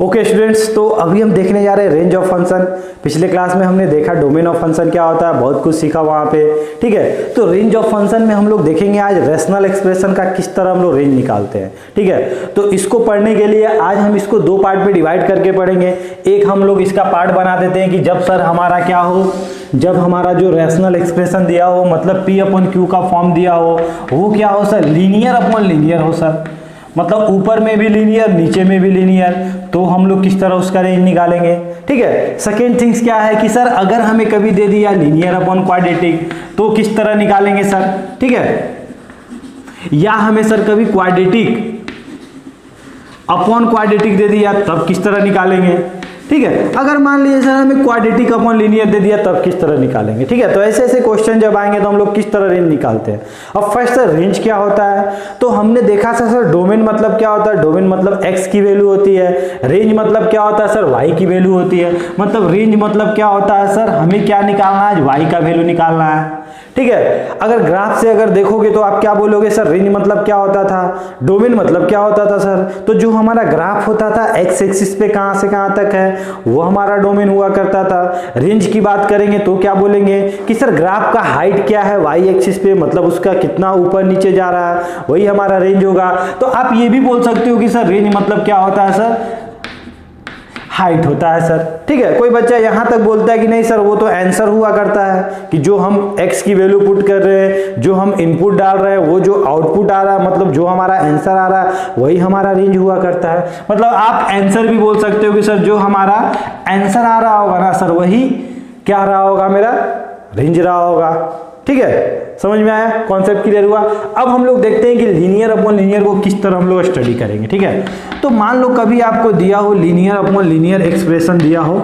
Okay students, तो अभी हम देखने जा रहे हैं रेंज ऑफ फंक्शन। पिछले क्लास में हमने देखा डोमेन ऑफ फंक्शन क्या होता है, बहुत कुछ सीखा वहाँ पे। ठीक है, तो रेंज ऑफ फंक्शन में हम लोग देखेंगे आज रैशनल एक्सप्रेशन का किस तरह हम लोग रेंज निकालते हैं। ठीक है, तो इसको पढ़ने के लिए आज हम इसको दो पार्ट में डिवाइड करके पढ़ेंगे। एक हम लोग इसका पार्ट बना देते हैं कि जब सर हमारा क्या हो, जब हमारा जो रैशनल एक्सप्रेशन दिया हो, मतलब P अपॉन Q का फॉर्म दिया हो, वो क्या हो सर, लीनियर अपॉन लीनियर हो सर, मतलब ऊपर में भी लीनियर नीचे में भी लीनियर, तो हम लोग किस तरह उसका रेंज निकालेंगे। ठीक है, सेकेंड थिंग्स क्या है कि सर अगर हमें कभी दे दिया लीनियर अपॉन क्वाड्रेटिक तो किस तरह निकालेंगे सर। ठीक है, या हमें सर कभी क्वाड्रेटिक अपॉन क्वाड्रेटिक दे दिया तब किस तरह निकालेंगे। ठीक है, अगर मान लीजिए सर हमें क्वाड्रेटिक अपॉन लीनियर दे दिया तब किस तरह निकालेंगे। ठीक है, तो ऐसे ऐसे क्वेश्चन जब आएंगे तो हम लोग किस तरह रेंज निकालते हैं। अब फर्स्ट सर रेंज क्या होता है, तो हमने देखा था सर डोमेन मतलब क्या होता है, डोमेन मतलब x की वैल्यू होती है, रेंज मतलब क्या होता है सर y की वैल्यू होती है। मतलब रेंज मतलब क्या होता है सर, हमें क्या निकालना है, y का वैल्यू निकालना है। ठीक है, अगर ग्राफ से अगर देखोगे तो आप क्या बोलोगे सर, रेंज मतलब क्या होता था, डोमेन मतलब क्या होता था सर, तो जो हमारा ग्राफ होता था x एक्सिस पे कहां से कहां तक है वो हमारा डोमेन हुआ करता था। रेंज की बात करेंगे तो क्या बोलेंगे कि सर ग्राफ का हाइट क्या है y एक्सिस पे, मतलब उसका कितना ऊपर नीचे जा रहा है, वही हमारा रेंज होगा। तो आप ये भी बोल सकते हो कि सर रेंज मतलब क्या होता है सर, हाइट होता है सर। ठीक है, कोई बच्चा यहां तक बोलता है कि नहीं सर वो तो आंसर हुआ करता है कि जो हम x की वैल्यू पुट कर रहे हैं, जो हम इनपुट डाल रहे हैं, वो जो आउटपुट आ रहा है, मतलब जो हमारा आंसर आ रहा है वही हमारा रेंज हुआ करता है। मतलब आप आंसर भी बोल सकते हो कि सर जो हमारा आंसर आ रहा होगा ना सर वही क्या रहा होगा, मेरा रेंज रहा होगा। ठीक है, समझ में आया, कॉन्सेप्ट क्लियर हुआ। अब हम लोग देखते हैं कि लीनियर अपॉन लीनियर को किस तरह हम लोग स्टडी करेंगे। ठीक है, तो मान लो कभी आपको दिया हो लीनियर अपॉन लीनियर एक्सप्रेशन दिया हो।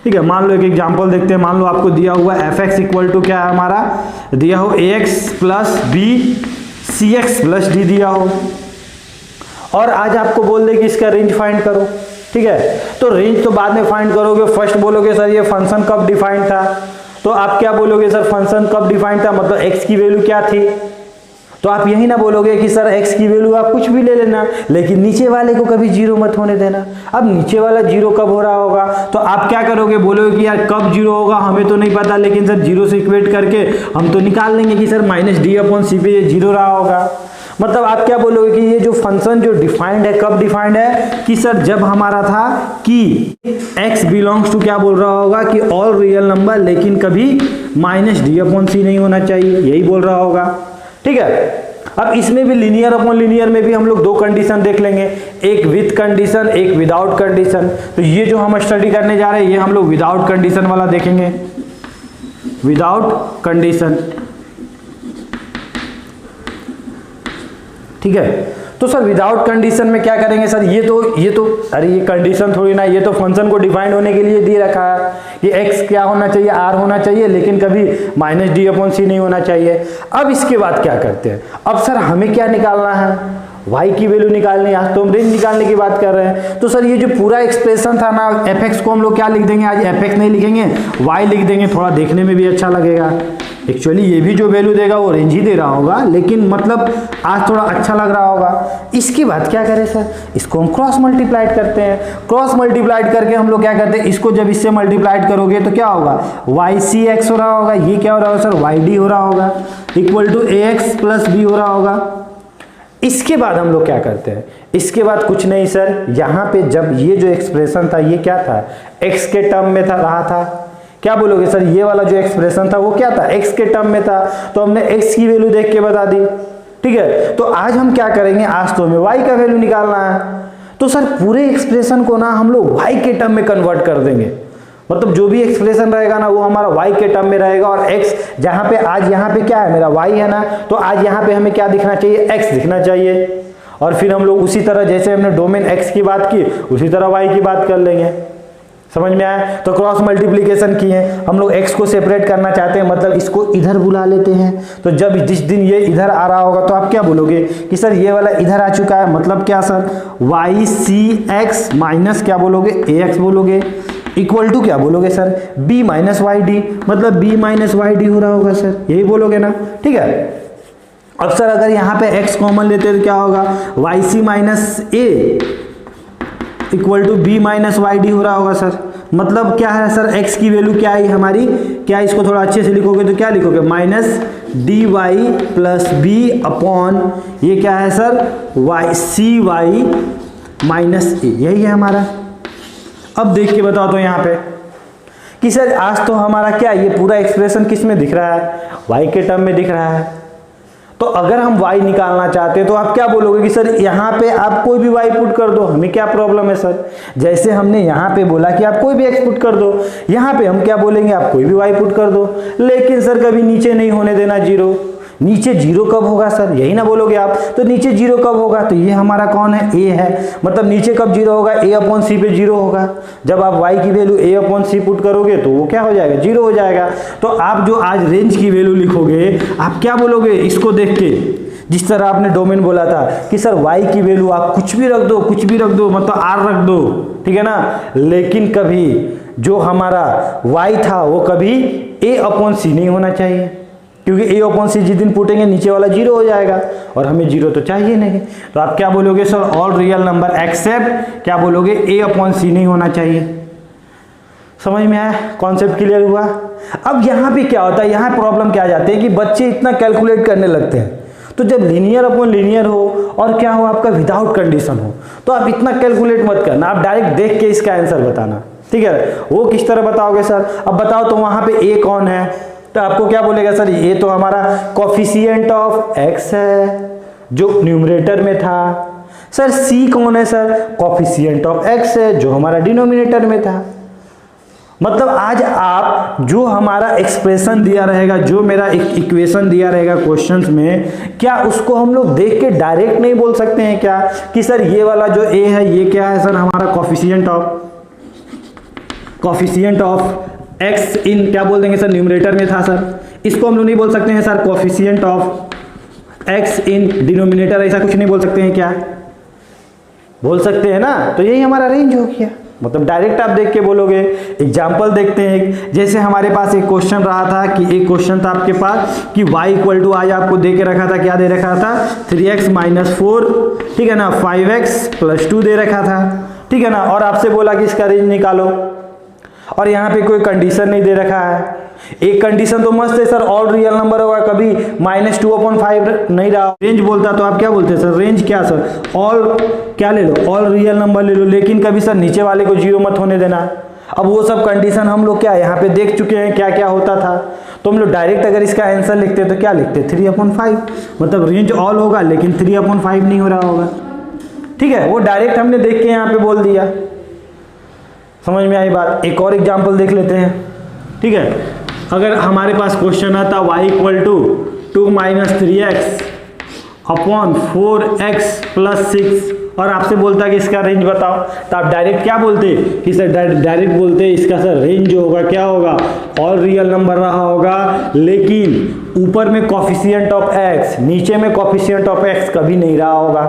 ठीक है, मान लो एक एग्जांपल देखते हैं। मान लो आपको दिया हुआ f(x) इक्वल टू क्या है हमारा, दिया हो ax plus b cx plus d दिया हो, और आज आपको बोल दे कि इसका रेंज फाइंड करो। ठीक है, तो रेंज तो बाद में फाइंड करोगे, फर्स्ट बोलोगे सर ये फंक्शन कब डिफाइंड था, तो आप क्या बोलोगे सर फंक्शन कब डिफाइंड था, मतलब x की वैल्यू क्या थी। तो आप यही ना बोलोगे कि सर x की वैल्यू आप कुछ भी ले लेना, लेकिन नीचे वाले को कभी जीरो मत होने देना। अब नीचे वाला जीरो कब हो रहा होगा, तो आप क्या करोगे, बोलोगे कि यार कब जीरो होगा हमें तो नहीं पता, लेकिन सर जीरो से इक्वेट करके हम तो निकाल लेंगे कि सर -d/c पे ये जीरो रहा होगा। मतलब आप क्या बोलोगे कि ये जो फंक्शन जो डिफाइंड है कब डिफाइंड है, कि सर जब हमारा था कि x बिलोंग्स टू क्या बोल रहा होगा कि ऑल रियल नंबर, लेकिन कभी -d/c नहीं होना चाहिए, यही बोल रहा होगा। ठीक है, अब इसमें भी लीनियर अपॉन लीनियर में भी हम लोग दो कंडीशन देख लेंगे, एक विद कंडीशन एक विदाउट कंडीशन। तो ये जो हम स्टडी करने जा रहे हैं ये हम लोग विदाउट कंडीशन वाला देखेंगे, विदाउट कंडीशन। ठीक है, तो सर विदाउट कंडीशन में क्या करेंगे सर, ये तो अरे ये कंडीशन थोड़ी ना, ये तो फंक्शन को डिफाइन होने के लिए दे रखा है कि x क्या होना चाहिए, r होना चाहिए, लेकिन कभी -d/c नहीं होना चाहिए। अब इसके बाद क्या करते हैं, अब सर हमें क्या निकालना है, y की वैल्यू निकालनी है। आज तो हम रेंज निकालने की बात कर रहे हैं, तो सर ये जो पूरा एक्सप्रेशन था ना f(x) को हम लोग क्या लिख देंगे, आज f(x) नहीं लिखेंगे y लिख देंगे, थोड़ा देखने में भी अच्छा लगेगा। एक्चुअली ये भी जो वैल्यू देगा वो रेंज ही दे रहा होगा, लेकिन मतलब आज थोड़ा अच्छा लग रहा होगा। इसके बाद क्या करें सर, इसको हम क्रॉस मल्टीप्लाइड करते हैं। क्रॉस मल्टीप्लाइड करके हम लोग क्या करते हैं, इसको जब इससे मल्टीप्लाइड करोगे तो क्या होगा, ycx हो रहा होगा, ये क्या हो रहा होगा सर yd हो रहा होगा, equal to ax plus b हो रहा होगा। इसके बाद हम लोग क्या करते हैं, इसके बाद कुछ नहीं सर, यहाँ पे जब ये जो एक्सप्रेशन था ये क्या था, x के टर्म में था रहा था, क्या बोलोगे सर ये वाला जो एक्सप्रेशन था वो क्या था, x के टर्म में था, तो हमने x की वैल्यू देख के बता दी। ठीक है, तो आज हम क्या करेंगे, आज तो हमें y का वैल्यू निकालना है। तो सर पूरे एक्सप्रेशन को ना हम लोग y के टर्म में कन्वर्ट कर देंगे, मतलब जो भी एक्सप्रेशन रहेगा ना वो हमारा y के टर्म में रहेगा, और x जहां पे आज यहाँ पे क्या है मेरा y है ना, तो आज यहाँ पे हमें क्या दिखना चाहिए, x दिखना चाहिए। और फिर हम लोग उसी तरह जैसे हमने डोमेन x की बात की उसी तरह y की बात कर लेंगे। समझ में आया, तो क्रॉस मल्टीप्लिकेशन किए, हम लोग x को सेपरेट करना चाहते हैं, मतलब इसको इधर बुला लेते हैं। तो जब जिस दिन ये इधर आ रहा होगा तो आप क्या बोलोगे कि सर ये वाला इधर आ चुका है, मतलब क्या सर ycx माइनस क्या बोलोगे ax बोलोगे, इक्वल टू क्या बोलोगे सर b माइनस yd, मतलब b माइनस yd हो रहा होगा सर, यही बोलोगे ना। ठीक है, अब सर अगर यहाँ पे x कॉमन लेते तो क्या होगा, yc minus a equal to B minus Y D हो रहा होगा सर। मतलब क्या है सर, x की वैल्यू क्या आई हमारी, क्या इसको थोड़ा अच्छे से लिखोगे तो क्या लिखोगे, minus D Y plus B upon ये क्या है sir, Y C Y minus A, यही है हमारा। अब देख के बताओ तो यहाँ पे कि सर आज तो हमारा क्या ये पूरा एक्सप्रेशन किस में दिख रहा है, y के टर्म में दिख रहा है। तो अगर हम y निकालना चाहते हैं तो आप क्या बोलोगे कि सर यहाँ पे आप कोई भी y पुट कर दो, हमें क्या प्रॉब्लम है सर। जैसे हमने यहाँ पे बोला कि आप कोई भी x पुट कर दो, यहाँ पे हम क्या बोलेंगे, आप कोई भी y पुट कर दो, लेकिन सर कभी नीचे नहीं होने देना जीरो। नीचे जीरो कब होगा सर, यही ना बोलोगे आप। तो नीचे जीरो कब होगा, तो ये हमारा कौन है, a है। मतलब नीचे कब जीरो होगा, a अपॉन सी पे जीरो होगा। जब आप y की value a upon C put करोगे तो वो क्या हो जाएगा, जीरो हो जाएगा। तो आप जो आज रेंज की वैल्यू लिखोगे, आप क्या बोलोगे, इसको देख के जिस तरह आपने डोमेन बोला था कि सर y की वैल्यू आप कुछ भी रख दो, कुछ भी रख दो, मतलब r रख दो, ठीक है ना। लेकिन कभी जो हमारा y था वो कभी a अपॉन सी नहीं होना चाहिए, क्योंकि a अपॉन सी जिस दिन पुटेंगे नीचे वाला जीरो हो जाएगा और हमें जीरो तो चाहिए नहीं। तो आप क्या बोलोगे sir, all real number except क्या बोलोगे, a अपॉन सी नहीं होना चाहिए। समझ में आया, कॉन्सेप्ट क्लियर हुआ। अब यहाँ पे क्या होता है, यहाँ प्रॉब्लम क्या आ जाती है कि बच्चे इतना कैलकुलेट करने लगते हैं। तो जब लीनियर अपॉन लीनियर हो और क्या हो आपका विदाउट कंडीशन हो, तो आप इतना कैलकुलेट मत करना, आप डायरेक्ट देख के इसका आंसर बताना, ठीक है। वो किस तरह बताओगे सर, अब बताओ तो वहां पे a कौन है, तो आपको क्या बोलेगा सर, ये तो हमारा कोफिशिएंट ऑफ x है जो न्यूमरेटर में था। सर c कौन है सर, कोफिशिएंट ऑफ x है जो हमारा डिनोमिनेटर में था। मतलब आज आप जो हमारा एक्सप्रेशन दिया रहेगा, जो मेरा इक्वेशन दिया रहेगा क्वेश्चंस में, क्या उसको हम लोग देख के डायरेक्ट नहीं बोल सकते हैं क्या कि सर ये वाला जो a है ये क्या है सर, हमारा कोफिशिएंट ऑफ x इन क्या बोल देंगे सर, न्यूमरेटर में था सर। इसको हम लोग नहीं बोल सकते हैं sir coefficient of x in denominator, ऐसा कुछ नहीं बोल सकते हैं क्या, बोल सकते हैं ना। तो यही हमारा रेंज हो गया, मतलब डायरेक्ट आप देख के बोलोगे। एग्जाम्पल देखते हैं, जैसे हमारे पास एक क्वेश्चन रहा था कि एक क्वेश्चन था आपके पास कि y इक्वल टू आज आपको दे के रखा था, क्या दे रखा था, 3x माइनस 4, ठीक है ना, 5x प्लस 2 दे रखा था, ठीक है ना। और आपसे बोला कि इसका रेंज निकालो, और यहाँ पे कोई कंडीशन नहीं दे रखा है। एक कंडीशन तो मस्त है सर, ऑल रियल नंबर होगा, कभी -2/5 नहीं रहा। रेंज बोलता तो आप क्या बोलते सर, रेंज क्या सर, ऑल क्या ले लो, ऑल रियल नंबर ले लो, लेकिन कभी सर नीचे वाले को जीरो मत होने देना। अब वो सब कंडीशन हम लोग क्या यहाँ पे देख चुके हैं क्या क्या होता था। तो हम लोग डायरेक्ट अगर इसका आंसर लिखते तो क्या लिखते, 3/5, मतलब रेंज ऑल होगा लेकिन 3/5 नहीं हो रहा होगा, ठीक है। वो डायरेक्ट हमने देख के यहाँ पे बोल दिया, समझ में आई बात। एक और एग्जाम्पल देख लेते हैं, ठीक है। अगर हमारे पास क्वेश्चन आता y equal to 2 minus 3x upon 4x plus 6 और आपसे बोलता है कि इसका रेंज बताओ, तो आप डायरेक्ट क्या बोलते कि सर डायरेक्ट बोलते इसका सर रेंज जो होगा क्या होगा, ऑल रियल नंबर रहा होगा, लेकिन ऊपर में कोफिशिएंट ऑफ x, नीचे में कोफिशिएंट ऑफ x कभी नहीं रहा होगा।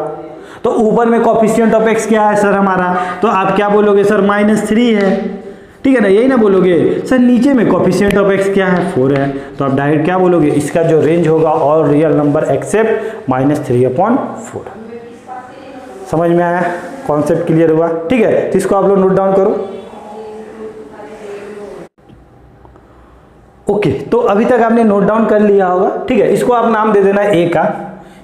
तो ऊपर में कोफिशिएंट ऑफ x क्या है सर हमारा, तो आप क्या बोलोगे सर -3 है, ठीक है ना, यही ना बोलोगे। सर नीचे में कोफिशिएंट ऑफ x क्या है, 4 है, तो आप डायरेक्ट क्या बोलोगे, इसका जो रेंज होगा ऑल रियल नंबर एक्सेप्ट -3/4। समझ में आया, कॉन्सेप्ट क्लियर हुआ, ठीक है। तो इसको आप लोग नोट डाउन करो। ओके, तो अभी तक आपने नोट डाउन कर लिया होगा, ठीक है। इसको आप नाम दे देना a का,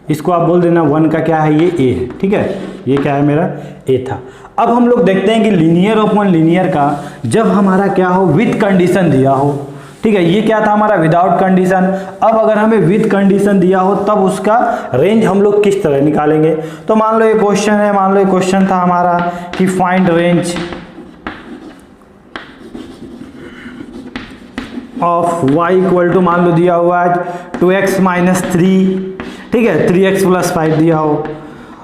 इसको आप बोल देना 1 का क्या है, ये a है, ठीक है, ये क्या है मेरा a था। अब हम लोग देखते हैं कि लीनियर अपॉन लीनियर का जब हमारा क्या हो, विथ कंडीशन दिया हो, ठीक है, ये क्या था हमारा विदाउट कंडीशन। अब अगर हमें विथ कंडीशन दिया हो तब उसका रेंज हम लोग किस तरह निकालेंगे। तो मान लो ये क्वेश्चन है, मान लो ये क्वेश्चन था हमारा कि find range of y equal to, मान लो दिया हुआ है 2x माइनस 3, ठीक है, 3x प्लस 5 दिया हो,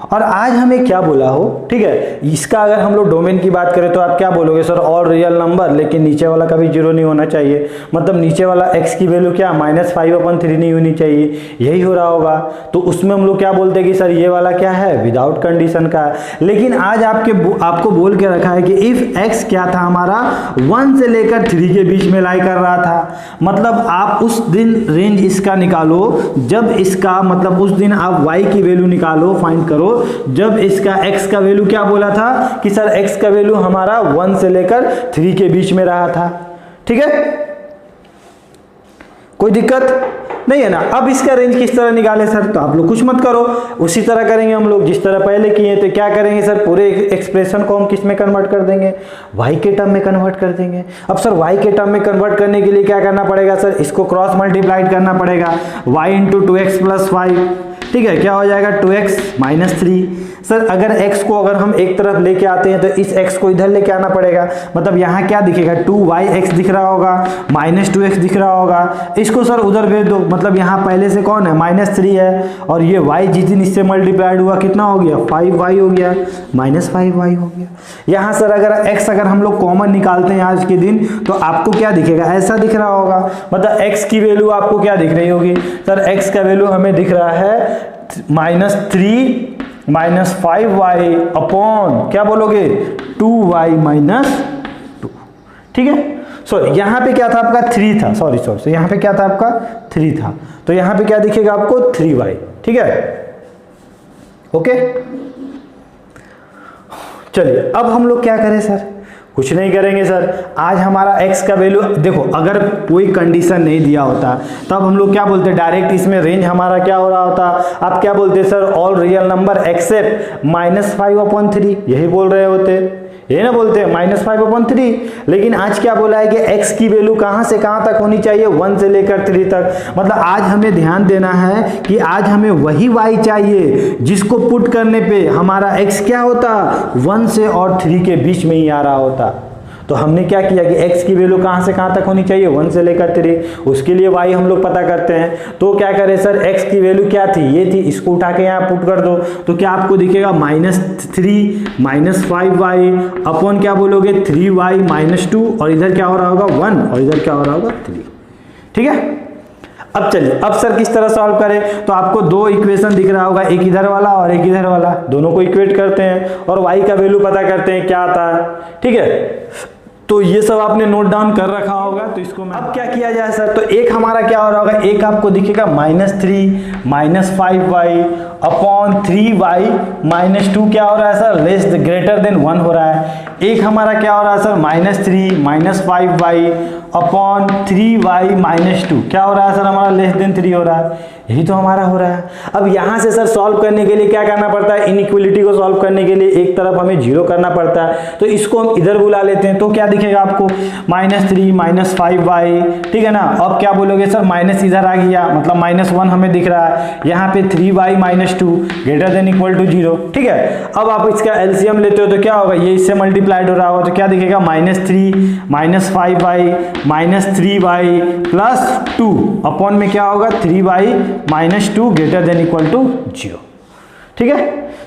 और आज हमें क्या बोला हो, ठीक है। इसका अगर हम लोग डोमेन की बात करें तो आप क्या बोलोगे सर, ऑल रियल नंबर, लेकिन नीचे वाला कभी जीरो नहीं होना चाहिए, मतलब नीचे वाला x की वैल्यू क्या -5/3 नहीं होनी चाहिए, यही हो रहा होगा। तो उसमें हम लोग क्या बोलते हैं कि सर ये वाला क्या है, विदाउट कंडीशन का। लेकिन आज आपको बोल के रखा है कि इफ x क्या था हमारा 1 से लेकर 3 के बीच में लाई कर रहा था, मतलब आप उस दिन रेंज इसका निकालो, जब इसका मतलब उस दिन आप y की वैल्यू निकालो, फाइंड करो, जब इसका x का वैल्यू क्या बोला था कि सर x का वैल्यू हमारा 1 से लेकर 3 के बीच में रहा था। ठीक है, कोई दिक्कत नहीं है ना। अब इसका रेंज किस तरह निकालें सर, तो आप लोग कुछ मत करो, उसी तरह करेंगे हम लोग जिस तरह पहले किए। तो क्या करेंगे सर, पूरे एक्सप्रेशन को हम किस में कन्वर्ट कर देंगे, y के टर्म में कन्वर्ट कर देंगे। अब सर y के टर्म में कन्वर्ट करने के लिए क्या करना पड़ेगा सर, इसको क्रॉस मल्टीप्लाइड करना पड़ेगा, y इंटू 2x प्लस 5। ठीक है, क्या हो जाएगा 2x माइनस 3। सर अगर x को अगर हम एक तरफ लेके आते हैं तो इस x को इधर लेके आना पड़ेगा, मतलब यहाँ क्या दिखेगा 2yx दिख रहा होगा, माइनस 2x दिख रहा होगा। इसको सर उधर भेज दो, मतलब यहाँ पहले से कौन है -3 है, और ये y जिस दिन इससे मल्टीप्लाइड हुआ कितना हो गया 5y हो गया, -5y हो गया। यहाँ सर अगर x अगर हम लोग कॉमन निकालते हैं आज के दिन तो आपको क्या दिखेगा, ऐसा दिख रहा होगा, मतलब x की वैल्यू आपको क्या दिख रही होगी सर, x का वैल्यू हमें दिख रहा है -3 -5y अपॉन क्या बोलोगे 2y -2। ठीक है, सॉरी यहाँ पे क्या था आपका 3 था, सॉरी यहाँ पे क्या था आपका 3 था, तो यहाँ पे क्या दिखेगा आपको 3y। ठीक है, ओके। चलिए अब हम लोग क्या करें सर, कुछ नहीं करेंगे सर। आज हमारा x का वैल्यू देखो, अगर कोई कंडीशन नहीं दिया होता तब हम लोग क्या बोलते, डायरेक्ट इसमें रेंज हमारा क्या हो रहा होता, आप क्या बोलते sir, all real number except -5/3, यही बोल रहे होते, ये ना बोलते -5/3। लेकिन आज क्या बोला है कि x की वैल्यू कहां से कहां तक होनी चाहिए, 1 से लेकर 3 तक। मतलब आज हमें ध्यान देना है कि आज हमें वही y चाहिए जिसको पुट करने पे हमारा x क्या होता 1 से और 3 के बीच में ही आ रहा होता। तो हमने क्या किया कि x की वैल्यू कहां से कहां तक होनी चाहिए, 1 से लेकर 3, उसके लिए y हम लोग पता करते हैं। तो क्या करें सर, x की वैल्यू क्या थी, ये थी, इसको उठा के यहाँ पुट कर दो तो क्या आपको दिखेगा -3 -5y अपॉन क्या बोलोगे 3y -2, और इधर क्या हो रहा होगा 1, और इधर क्या हो रहा होगा 3। ठीक है, अब चलिए अब सर किस तरह सॉल्व करें, तो आपको दो इक्वेशन दिख रहा होगा, एक इधर वाला और एक इधर वाला, दोनों को इक्वेट करते हैं और y का वैल्यू पता करते हैं क्या आता है। ठीक है, तो ये सब आपने नोट डाउन कर रखा होगा, तो इसको मैं अब क्या किया जाए सर, तो एक हमारा क्या हो रहा होगा, एक आपको दिखेगा -3 -5y अपॉन 3y -2 क्या हो रहा है सर, लेस ग्रेटर देन 1 हो रहा है। एक हमारा क्या हो रहा है सर -3 -5y अपॉन 3y -2 क्या हो रहा है सर, हमारा लेस देन 3 हो रहा है, यही तो हमारा हो रहा है। अब यहाँ से सर सॉल्व करने के लिए क्या करना पड़ता है, इनइक्वलिटी को सॉल्व करने के लिए एक तरफ हमें 0 करना पड़ता है, तो इसको हम इधर बुला लेते हैं। तो क्या दिखेगा आपको -3 -5y, ठीक है ना। अब क्या बोलोगे सर, माइनस इधर आ गया, मतलब -1 हमें दिख रहा है, यहाँ पे 3y -2 greater than equal to 0। ठीक है, अब आप इसका एलसीएम लेते हो तो क्या होगा, ये इससे मल्टीप्लाइड हो रहा होगा, तो क्या दिखेगा -3 -5y -3y प्लस 2 अपॉन में क्या होगा 3y -2 greater than equal to 0। ठीक है,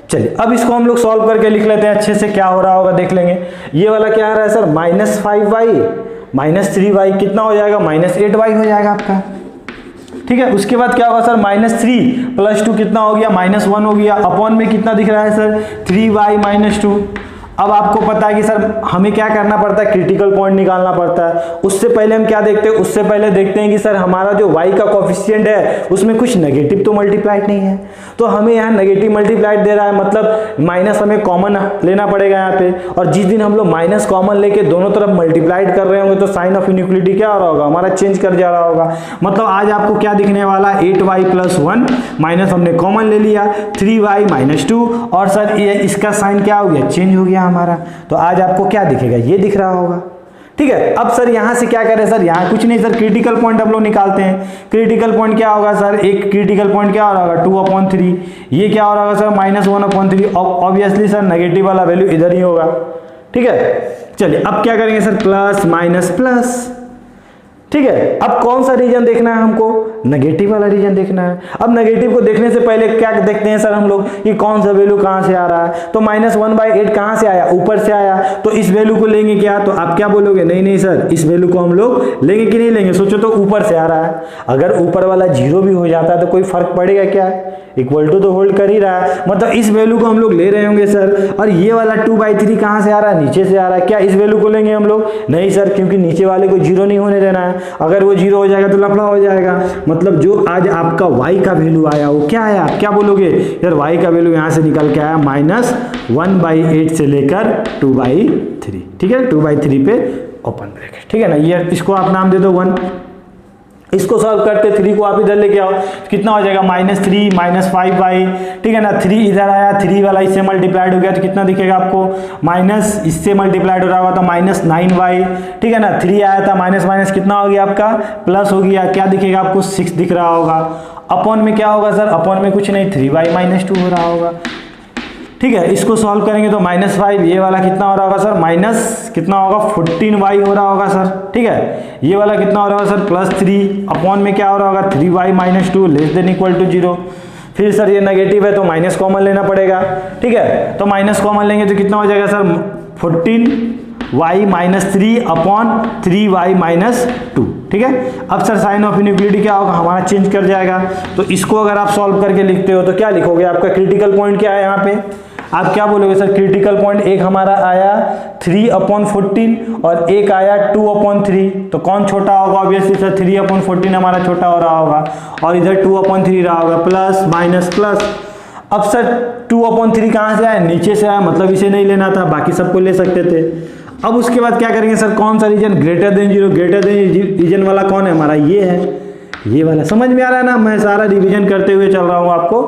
चलिए अब इसको हम लोग सॉल्व करके लिख लेते हैं, अच्छे से क्या हो रहा होगा देख लेंगे। ये वाला क्या आ रहा है सर, -5y -3y कितना हो जाएगा, -8y हो जाएगा आपका। ठीक है, उसके बाद क्या होगा सर, -3 + 2 कितना हो गया, -1 हो गया, अपॉन में कितना दिख रहा है सर 3y -2। अब आपको पता है कि सर हमें क्या करना पड़ता है, क्रिटिकल पॉइंट निकालना पड़ता है। उससे पहले हम क्या देखते हैं, उससे पहले देखते हैं कि सर हमारा जो y का कोफिशिएंट है उसमें कुछ नेगेटिव तो मल्टीप्लाइड नहीं है, तो हमें यहाँ नेगेटिव मल्टीप्लाइड दे रहा है, मतलब माइनस हमें कॉमन लेना पड़ेगा यहाँ पे। और जिस दिन हम लोग माइनस कॉमन लेके दोनों तरफ मल्टीप्लाइड कर रहे होंगे तो साइन ऑफ इनइक्वलिटी क्या हो रहा होगा, हमारा चेंज कर जा रहा होगा। मतलब आज आपको क्या दिखने वाला, 8y + 1 माइनस हमने कॉमन ले लिया 3y -2, और सर ये इसका साइन क्या हो गया, चेंज हो गया हमारा। तो आज आपको क्या दिखेगा, ये दिख रहा होगा। ठीक है, अब सर यहां से क्या करें सर, यहां कुछ नहीं सर, क्रिटिकल पॉइंट हम लोग निकालते हैं। क्रिटिकल पॉइंट क्या होगा सर, एक क्रिटिकल पॉइंट क्या हो रहा होगा 2/3, ये क्या हो रहा होगा सर -1/3। ऑब्वियसली सर नेगेटिव वाला वैल्यू इधर ही होगा। ठीक है, चलिए अब क्या करेंगे सर, प्लस माइनस प्लस। ठीक है, अब कौन सा रीजन देखना है हमको, नेगेटिव वाला रीजन देखना है। अब नेगेटिव को देखने से पहले क्या देखते हैं सर हम लोग कि कौन सा वैल्यू कहां से आ रहा है। तो -1/8 कहां से आया, ऊपर से आया, तो इस वैल्यू को लेंगे क्या, तो आप क्या बोलोगे, नहीं नहीं सर इस वैल्यू को हम लोग लेंगे कि नहीं लेंगे, सोचो तो ऊपर से आ रहा है। अगर ऊपर वाला 0 भी हो जाता है तो कोई फर्क पड़ेगा क्या, इक्वल टू तो होल्ड कर ही रहा है, मतलब इस वैल्यू को हम लोग ले रहे होंगे सर। और ये वाला 2/3 कहां से आ रहा है, नीचे से आ रहा है, क्या इस वैल्यू को लेंगे हम लोग, नहीं सर, क्योंकि नीचे वाले को 0 नहीं होने देना है। अगर वो 0 हो जाएगा तो लफड़ा हो जाएगा। मतलब जो आज आपका y का वैल्यू आया वो क्या आया, आप क्या बोलोगे यार, y का वैल्यू यहाँ से निकल के आया -1/8 से लेकर 2/3, ठीक है, 2/3 पे ओपन ब्रैकेट, ठीक है ना। ये इसको आप नाम दे दो 1। इसको सॉल्व करते 3 को आप इधर लेके आओ, कितना हो जाएगा -3 -5y, ठीक है ना। 3 इधर आया, 3 वाला इससे मल्टीप्लाइड हो गया तो कितना दिखेगा आपको, माइनस इससे मल्टीप्लाइड हो रहा होगा तो -9y, ठीक है ना। 3 आया था, माइनस माइनस कितना हो गया आपका, प्लस हो गया, क्या दिखेगा आपको 6 दिख रहा होगा। अपॉन में क्या होगा सर, अपॉन में कुछ नहीं 3y - 2 हो रहा होगा, ठीक है। इसको सॉल्व करेंगे तो -5, ये वाला कितना हो रहा होगा सर, माइनस कितना होगा 14y हो रहा होगा सर, ठीक है। ये वाला कितना हो रहा होगा सर +3, अपॉन में क्या हो रहा होगा 3y - 2 < 0। फिर सर ये नेगेटिव है तो माइनस कॉमन लेना पड़ेगा, ठीक है। तो माइनस कॉमन लेंगे तो कितना हो जाएगा सर 14y - 3 अपॉन 3y - 2, ठीक है। अब सर साइन ऑफ इनइक्वालिटी क्या होगा, हमारा चेंज कर जाएगा। तो इसको अगर आप सॉल्व करके लिखते हो तो क्या लिखोगे, आपका क्रिटिकल पॉइंट क्या है यहाँ पे, आप क्या बोलोगे सर, क्रिटिकल पॉइंट एक हमारा आया 3/14 और एक आया 2/3, तो कौन छोटा होगा, ऑब्वियसली सर 3/14 हमारा छोटा हो रहा होगा और इधर 2/3 रहा होगा, प्लस माइनस प्लस। अब सर 2/3 कहाँ से आया, नीचे से आया, मतलब इसे नहीं लेना था, बाकी सबको ले सकते थे। अब उसके बाद क्या करेंगे सर, कौन सा region greater than 0, greater than region वाला कौन है हमारा, ये है, ये वाला। समझ में आ रहा है ना, मैं सारा रिवीजन करते हुए चल रहा हूँ आपको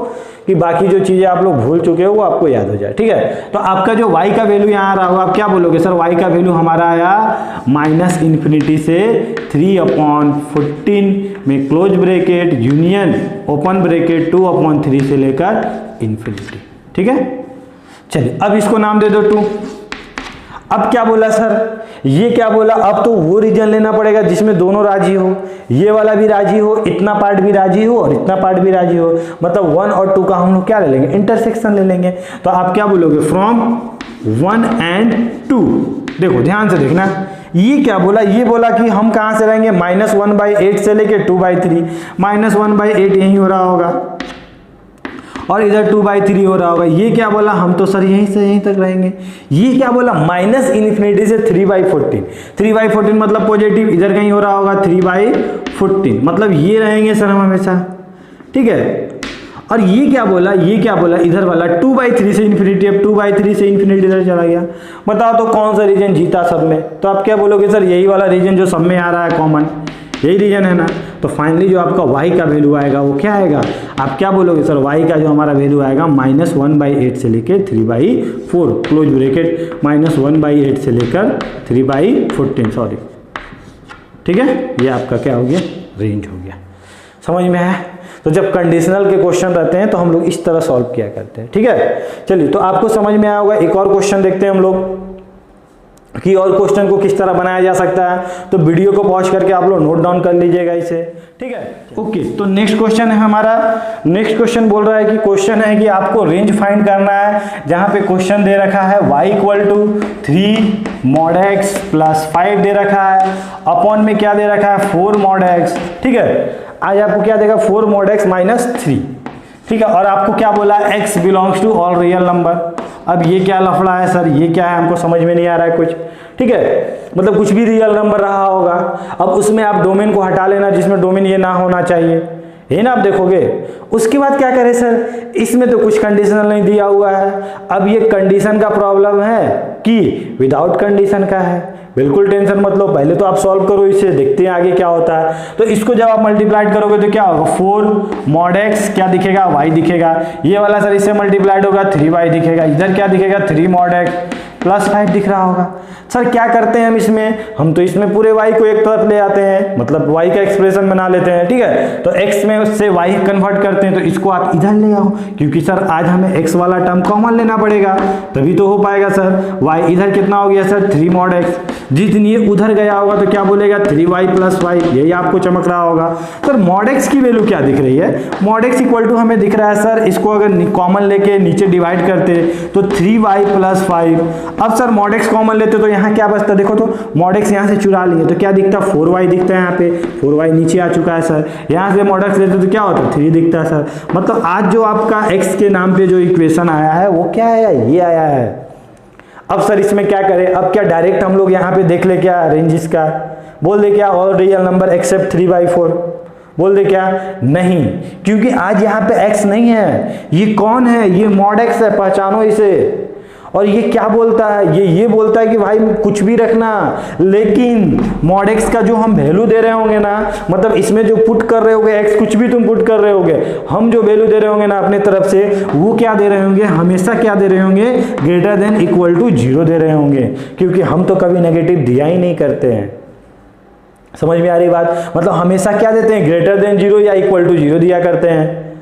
कि बाकी जो चीजें आप लोग भूल चुके हो वो आपको याद हो जाए, ठीक है। तो आपका जो y का वैल्यू यहाँ आ रहा होगा, आप क्या बोलोगे सर, y का वैल्यू हमारा आया -∞ से 3/14 में close bracket union open bracket 2/3 से लेकर इन्फिनिटी, ठीक है। चलिए अब इसको नाम दे दो 2। अब क्या बोला सर, ये क्या बोला, अब तो वो रीजन लेना पड़ेगा जिसमें दोनों राजी हो, ये वाला भी राजी हो, इतना पार्ट भी राजी हो और इतना पार्ट भी राजी हो। मतलब 1 और 2 का हम लोग क्या ले लेंगे, इंटरसेक्शन ले लेंगे। तो आप क्या बोलोगे, फ्रॉम 1 and 2। देखो ध्यान से देखना, ये क्या बोला, ये बोला कि हम कहां से रहेंगे, -1/8 से लेके 2/3, -1/8 यही हो रहा होगा और इधर 2/3 हो रहा होगा। ये क्या बोला, हम तो सर यहीं से यहीं तक रहेंगे। ये क्या बोला, -∞ से 3/14, 3/14 मतलब पॉजिटिव, इधर कहीं हो रहा होगा 3/14, मतलब ये रहेंगे सर हम हमेशा, ठीक है। और ये क्या बोला, ये क्या बोला, इधर वाला 2/3 से इन्फिनिटी, अब 2/3 से इन्फिनिटी इधर चला गया। बताओ तो कौन सा रीजन जीता सब में, तो आप क्या बोलोगे सर, यही वाला रीजन जो सब में आ रहा है कॉमन, यही रीजन है ना। तो फाइनली जो आपका y का वैल्यू आएगा वो क्या आएगा, आप क्या बोलोगे सर, y का जो हमारा वैल्यू आएगा -1/8 से लेकर 3/4 क्लोज ब्रैकेट, -1/8 से लेकर 3/14, सॉरी, ठीक है। ये आपका क्या हो गया, रेंज हो गया। समझ में आया। तो जब कंडीशनल के क्वेश्चन रहते हैं तो हम लोग इस तरह सॉल्व किया करते हैं, ठीक है। चलिए तो आपको समझ में आया होगा। एक और क्वेश्चन देखते हैं हम लोग कि और क्वेश्चन को किस तरह बनाया जा सकता है। तो वीडियो को पॉज करके आप लोग नोट डाउन कर लीजिएगा इसे, ठीक है। ओके, तो नेक्स्ट क्वेश्चन है हमारा। नेक्स्ट क्वेश्चन बोल रहा है कि क्वेश्चन है कि आपको रेंज फाइंड करना है, जहां पे क्वेश्चन दे रखा है y = 3 mod x + 5 दे रखा है, अपॉन में क्या दे रखा है 4 mod x, ठीक है। आज आपको क्या देगा 4 mod x - 3, ठीक है। और आपको क्या बोला, x belongs to all real number. अब ये क्या लफड़ा है सर, ये क्या है, हमको समझ में नहीं आ रहा है कुछ, ठीक है। मतलब कुछ भी रियल नंबर रहा होगा, अब उसमें आप डोमेन को हटा लेना जिसमें डोमेन ये ना होना चाहिए, ये ना आप देखोगे। उसके बाद क्या करें सर, इसमें तो कुछ कंडीशनल नहीं दिया हुआ है। अब ये कंडीशन का प्रॉब्लम है कि विदाउट कंडीशन का है। बिल्कुल टेंशन मत लो, पहले तो आप सॉल्व करो इसे, देखते हैं आगे क्या होता है। तो इसको जब आप मल्टीप्लाइड करोगे तो क्या होगा, 4 mod x क्या दिखेगा, y दिखेगा। ये वाला सर इससे मल्टीप्लाइड होगा 3y दिखेगा। इधर क्या दिखेगा 3 mod x + 5 दिख रहा होगा। सर क्या करते हैं हम तो इसमें पूरे y को एक तरफ ले आते हैं, मतलब y का एक्सप्रेशन बना लेते हैं, ठीक है। तो x में उससे y कन्वर्ट करते हैं, तो इसको आप इधर ले आओ, क्योंकि सर आज हमें x वाला टर्म कॉमन लेना पड़ेगा तभी तो हो पाएगा सर। y इधर कितना हो गया सर 3 mod x, जितनी ये उधर गया होगा तो क्या बोलेगा 3y + 5, यही आपको चमक रहा होगा। सर mod x की वैल्यू क्या दिख रही है, mod x = हमें दिख रहा है सर, इसको अगर कॉमन लेके नीचे डिवाइड करते तो 3y + 5। अब सर mod x कॉमन लेते तो यहाँ क्या बचता, देखो तो mod x यहाँ से चुरा लिए तो क्या दिखता 4y दिखता है, यहाँ पे 4y नीचे आ चुका है सर। यहाँ से mod x लेते तो क्या होता 3 दिखता है सर। मतलब आज जो आपका x के नाम पे जो इक्वेशन आया है वो क्या आया, ये आया है। अब सर इसमें क्या करें, अब क्या डायरेक्ट हम लोग यहाँ पे देख ले क्या रेंजेस का, बोल दे क्या, ऑल रियल नंबर एक्सेप्ट 3/4, बोल दे क्या, नहीं, क्योंकि आज यहाँ पे x नहीं है, ये कौन है, ये मॉड x है, पहचानो इसे। और ये क्या बोलता है, ये बोलता है कि भाई कुछ भी रखना, लेकिन मॉड x का जो हम वैल्यू दे रहे होंगे ना, मतलब इसमें जो पुट कर रहे होगे x, कुछ भी तुम पुट कर रहे होगे, हम जो वैल्यू दे रहे होंगे ना अपने तरफ से, वो क्या दे रहे होंगे, हमेशा क्या दे रहे होंगे, ग्रेटर देन इक्वल टू 0 दे रहे होंगे, क्योंकि हम तो कभी नेगेटिव दिया ही नहीं करते हैं। समझ में आ रही बात, मतलब हमेशा क्या देते हैं, ग्रेटर देन 0 या इक्वल टू 0 दिया करते हैं।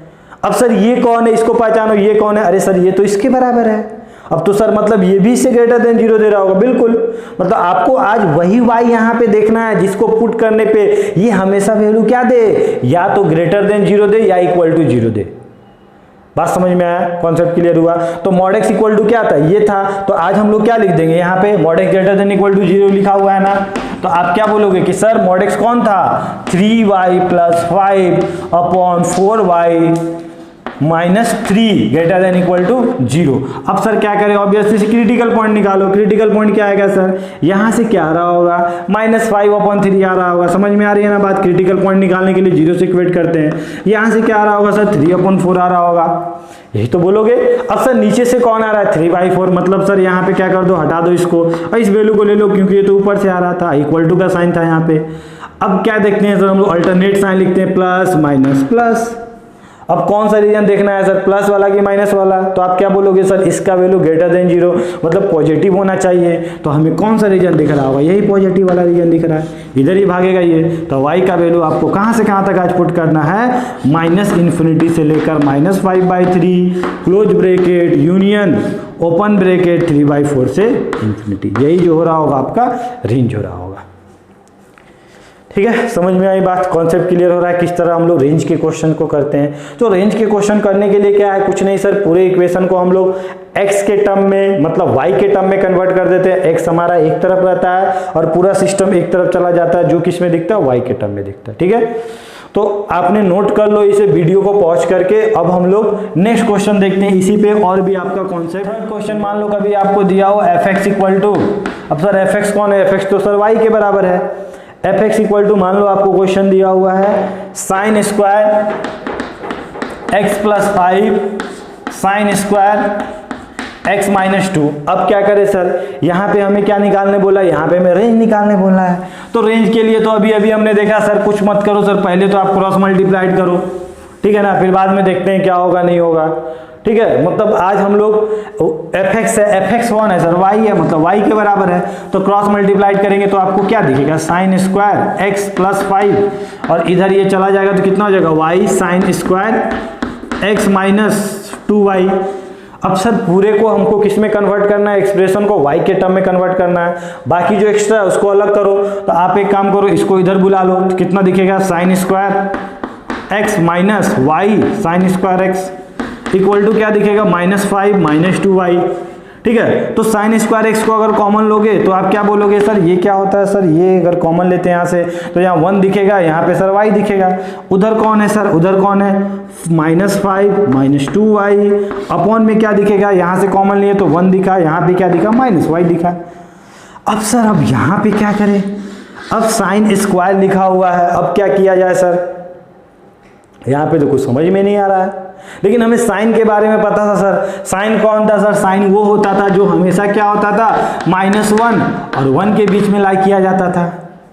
अब सर ये कौन है, इसको पहचानो, ये कौन है, अरे सर ये तो इसके बराबर है। अब तो सर मतलब ये भी इससे ग्रेटर देन 0 दे रहा होगा, बिल्कुल, मतलब आपको आज वही y यहाँ पे देखना है जिसको पुट करने पे ये हमेशा वैल्यू क्या दे, या तो ग्रेटर देन 0 दे या इक्वल टू 0 दे। बात समझ में आया, कॉन्सेप्ट क्लियर हुआ। तो मॉड x इक्वल टू क्या था, ये था, तो आज हम लोग क्या लिख देंगे यहाँ पे, mod x greater than equal to 0 लिखा हुआ है ना, तो आप क्या बोलोगे कि सर मॉड x कौन था, 3y + 5 upon 4y -3 greater than equal to 0। अब सर क्या करें, ऑब्वियसली से क्रिटिकल पॉइंट निकालो। क्रिटिकल पॉइंट क्या आएगा सर, यहाँ से क्या आ रहा होगा, -5/3 आ रहा होगा। समझ में आ रही है ना बात, क्रिटिकल पॉइंट निकालने के लिए 0 से इक्वेट करते हैं। यहाँ से क्या आ रहा होगा सर, 3/4 आ रहा होगा, यही तो बोलोगे। अब सर नीचे से कौन आ रहा है, 3/4, मतलब सर यहाँ पे क्या कर दो, हटा दो इसको और इस वैल्यू को ले लो, क्योंकि ये तो ऊपर से आ रहा था, इक्वल टू का साइन था यहाँ पे। अब क्या देखते हैं सर, हम लोग अल्टरनेट साइन लिखते हैं, प्लस माइनस प्लस। अब कौन सा रीजन देखना है सर, प्लस वाला कि माइनस वाला, तो आप क्या बोलोगे सर, इसका वैल्यू ग्रेटर देन 0, मतलब पॉजिटिव होना चाहिए। तो हमें कौन सा रीजन दिख रहा होगा, यही पॉजिटिव वाला रीजन दिख रहा है, इधर ही भागेगा ये। तो y का वैल्यू आपको कहाँ से कहाँ तक आज पुट करना है, -∞ से लेकर -5/3 close bracket union open bracket 3/4 से ∞, यही जो हो रहा होगा आपका रेंज हो रहा होगा। ठीक है, समझ में आई बात, कॉन्सेप्ट क्लियर हो रहा है किस तरह हम लोग रेंज के क्वेश्चन को करते हैं। तो रेंज के क्वेश्चन करने के लिए क्या है, कुछ नहीं सर, पूरे इक्वेशन को हम लोग x के टर्म में, मतलब y के टर्म में कन्वर्ट कर देते हैं। x हमारा एक तरफ रहता है और पूरा सिस्टम एक तरफ चला जाता है, जो किस में दिखता है, y के टर्म में दिखता है। ठीक है, तो आपने नोट कर लो इसे, वीडियो को पॉज करके। अब हम लोग नेक्स्ट क्वेश्चन देखते हैं, इसी पे और भी आपका कॉन्सेप्ट। क्वेश्चन मान लो कभी आपको दिया हो fx इक्वल टू, अब सर fx कौन है, fx तो सर y के बराबर है। fx इक्वल टू मान लो आपको क्वेश्चन दिया हुआ है sin square x + 5 sin square x -2। अब क्या करें सर, यहाँ पे हमें क्या निकालने बोला, यहाँ पे हमें रेंज निकालने बोला है। तो रेंज के लिए तो अभी हमने देखा सर, कुछ मत करो सर, पहले तो आप क्रॉस मल्टीप्लाइड करो, ठीक है ना, फिर बाद में देखते हैं क्या होगा नहीं होगा। ठीक है, मतलब आज हम लोग fx है, fx कौन है सर, y है, मतलब y के बराबर है, तो क्रॉस मल्टीप्लाइड करेंगे तो आपको क्या दिखेगा, sin स्क्वायर x + 5 और इधर ये चला जाएगा तो कितना हो जाएगा, y sin square x -2y। अब सर पूरे को हमको किस में कन्वर्ट करना है, एक्सप्रेशन को y के टर्म में कन्वर्ट करना है, बाकी जो एक्स्ट्रा है उसको अलग करो। तो आप एक काम करो, इसको इधर बुला लो, तो कितना दिखेगा, sin square x - y sin square x equal to क्या दिखेगा, -5 -2y। ठीक है, तो sin स्क्वायर x को अगर कॉमन लोगे तो आप क्या बोलोगे सर, ये क्या होता है सर, ये अगर कॉमन लेते हैं यहाँ से तो यहाँ 1 दिखेगा, यहाँ पे सर y दिखेगा। उधर कौन है सर, उधर कौन है, -5 -2y अपॉन में क्या दिखेगा, यहाँ से कॉमन लिए तो 1 दिखा, यहाँ पे क्या दिखा, -y दिखा। अब सर अब यहाँ पे क्या करें, अब sin स्क्वायर लिखा हुआ है, अब क्या किया जाए सर, यहाँ पे तो कुछ समझ में नहीं आ रहा है। लेकिन हमें साइन के बारे में पता था सर, साइन कौन था सर, साइन वो होता था जो हमेशा क्या होता था, -1 और 1 के बीच में लाई किया जाता था।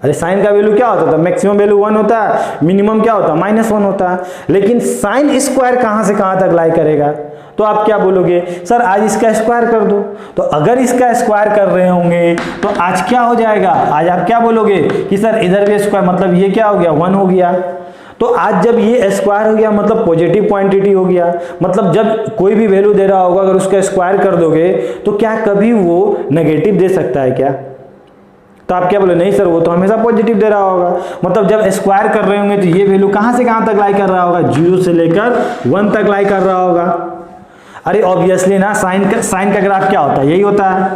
अरे साइन का वैल्यू क्या होता था, मैक्सिमम वैल्यू 1 होता है, मिनिमम क्या होता है, -1 होता है। लेकिन साइन स्क्वायर कहाँ से कहाँ तक लाई करेगा, तो आप क्या बोलोगे सर, आज इसका स्क्वायर कर दो। तो अगर इसका स्क्वायर कर रहे होंगे तो आज क्या हो जाएगा, आज आप क्या बोलोगे कि सर इधर भी स्क्वायर, मतलब ये क्या हो गया, 1 हो गया। तो आज जब ये स्क्वायर हो गया मतलब पॉजिटिव क्वांटिटी हो गया, मतलब जब कोई भी वैल्यू दे रहा होगा अगर उसका स्क्वायर कर दोगे तो क्या कभी वो नेगेटिव दे सकता है क्या, तो आप क्या बोले, नहीं सर वो तो हमेशा पॉजिटिव दे रहा होगा। मतलब जब स्क्वायर कर रहे होंगे तो ये वैल्यू कहाँ से कहाँ तक लाई कर रहा होगा, 0 से लेकर 1 तक लाई कर रहा होगा। अरे ऑब्वियसली ना, साइन का ग्राफ क्या होता है, यही होता है,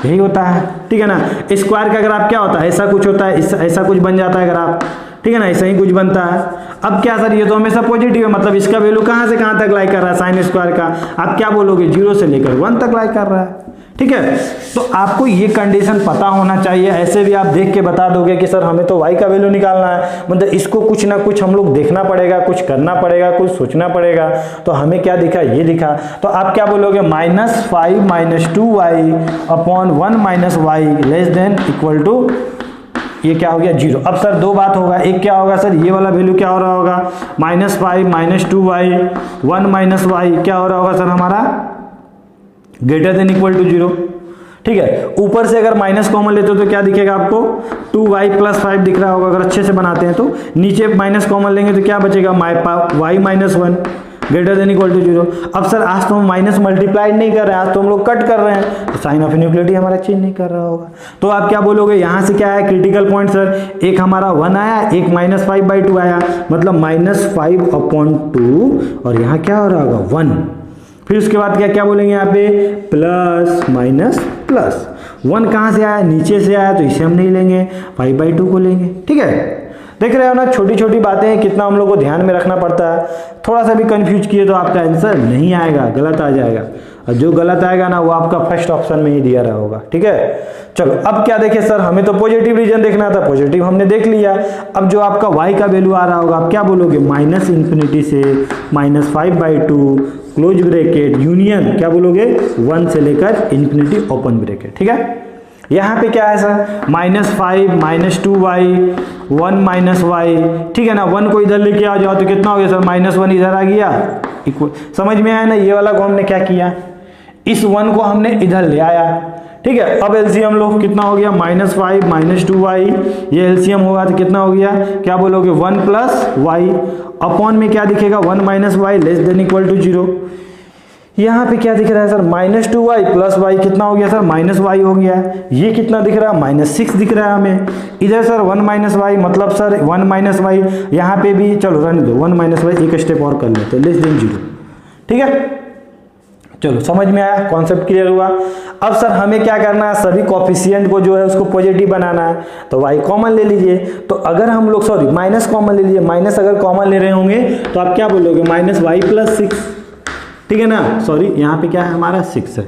यही होता है, ठीक है ना। स्क्वायर का ग्राफ क्या होता है, ऐसा कुछ होता है, ऐसा कुछ बन जाता है ग्राफ, ठीक है ना, ऐसा ही कुछ बनता है। अब क्या सर, ये तो हमेशा पॉजिटिव है, मतलब इसका वैल्यू कहाँ से कहाँ तक लाई कर रहा है साइन स्क्वायर का, आप क्या बोलोगे 0 से लेकर 1 तक लाई कर रहा है। ठीक है, तो आपको ये कंडीशन पता होना चाहिए। ऐसे भी आप देख के बता दोगे कि सर हमें तो y का वैल्यू निकालना है, मतलब इसको कुछ ना कुछ हम लोग देखना पड़ेगा, कुछ करना पड़ेगा, कुछ सोचना पड़ेगा। तो हमें क्या दिखा, ये दिखा, तो आप क्या बोलोगे -5 - 2y upon 1 - y less than equal to, ये क्या हो गया 0। अब सर दो बात होगा, एक क्या होगा सर, ये वाला वैल्यू क्या हो रहा होगा -5 - 2y 1 - y क्या हो रहा होगा सर हमारा ग्रेटर देन इक्वल टू 0। ठीक है, ऊपर से अगर माइनस कॉमन लेते हो तो क्या दिखेगा आपको 2y + 5 दिख रहा होगा अगर अच्छे से बनाते हैं तो। नीचे माइनस कॉमन लेंगे तो क्या बचेगा y - 1 greater than equal to 0। अब सर आज तो हम माइनस मल्टीप्लाइड नहीं कर रहे हैं, आज तो हम लोग कट कर रहे हैं, तो साइन ऑफ इनइक्वालिटी हमारा चेंज नहीं कर रहा होगा। तो आप क्या बोलोगे, यहाँ से क्या है क्रिटिकल पॉइंट सर, एक हमारा 1 आया, एक -5/2 आया, मतलब -5/2 और यहाँ क्या हो रहा होगा 1। फिर उसके बाद क्या क्या बोलेंगे यहाँ पे प्लस माइनस प्लस, 1 कहाँ से आया, नीचे से आया, तो इसे हम नहीं लेंगे, 5/2 को लेंगे। ठीक है, देख रहे हो ना, छोटी छोटी बातें कितना हम लोग को ध्यान में रखना पड़ता है। थोड़ा सा भी कंफ्यूज किए तो आपका आंसर नहीं आएगा, गलत आ जाएगा, और जो गलत आएगा ना वो आपका फर्स्ट ऑप्शन में ही दिया रहा होगा। ठीक है, चलो अब क्या देखें सर, हमें तो पॉजिटिव रीजन देखना था, पॉजिटिव हमने देख लिया। अब जो आपका y का वैल्यू आ रहा होगा आप क्या बोलोगे -∞ से -5/2 क्लोज ब्रैकेट यूनियन क्या बोलोगे 1 से लेकर इन्फिनिटी ओपन ब्रैकेट। ठीक है, यहाँ पे क्या है सर -5 - 2y 1 - y। ठीक है ना, 1 को इधर लेके आ जाओ तो कितना हो गया सर -1 इधर आ गया इक्वल, समझ में आया ना। ये वाला को हमने क्या किया, इस 1 को हमने इधर ले आया। ठीक है, अब एलसीएम लो, कितना हो गया -5 - 2y, ये एलसीएम होगा तो कितना हो गया, क्या बोलोगे 1 + y अपॉन में क्या दिखेगा 1 - y less than equal to 0। यहाँ पे क्या दिख रहा है सर -2y + y कितना हो गया सर -y हो गया। ये कितना दिख रहा है -6 दिख रहा है हमें। इधर सर 1 - y मतलब सर 1 - y, यहाँ पे भी चलो रहने दो 1 - y, एक स्टेप और कर लेते हैं लेस देन 0। ठीक है, चलो समझ में आया, कॉन्सेप्ट क्लियर हुआ। अब सर हमें क्या करना है, सभी कोफिशिएंट को जो है उसको पॉजिटिव बनाना है, तो y कॉमन ले लीजिए। तो अगर हम लोग सॉरी माइनस कॉमन ले लीजिए, माइनस अगर कॉमन ले रहे होंगे तो आप क्या बोलोगे -y + 6। ठीक है ना, सॉरी यहाँ पे क्या है हमारा 6 है।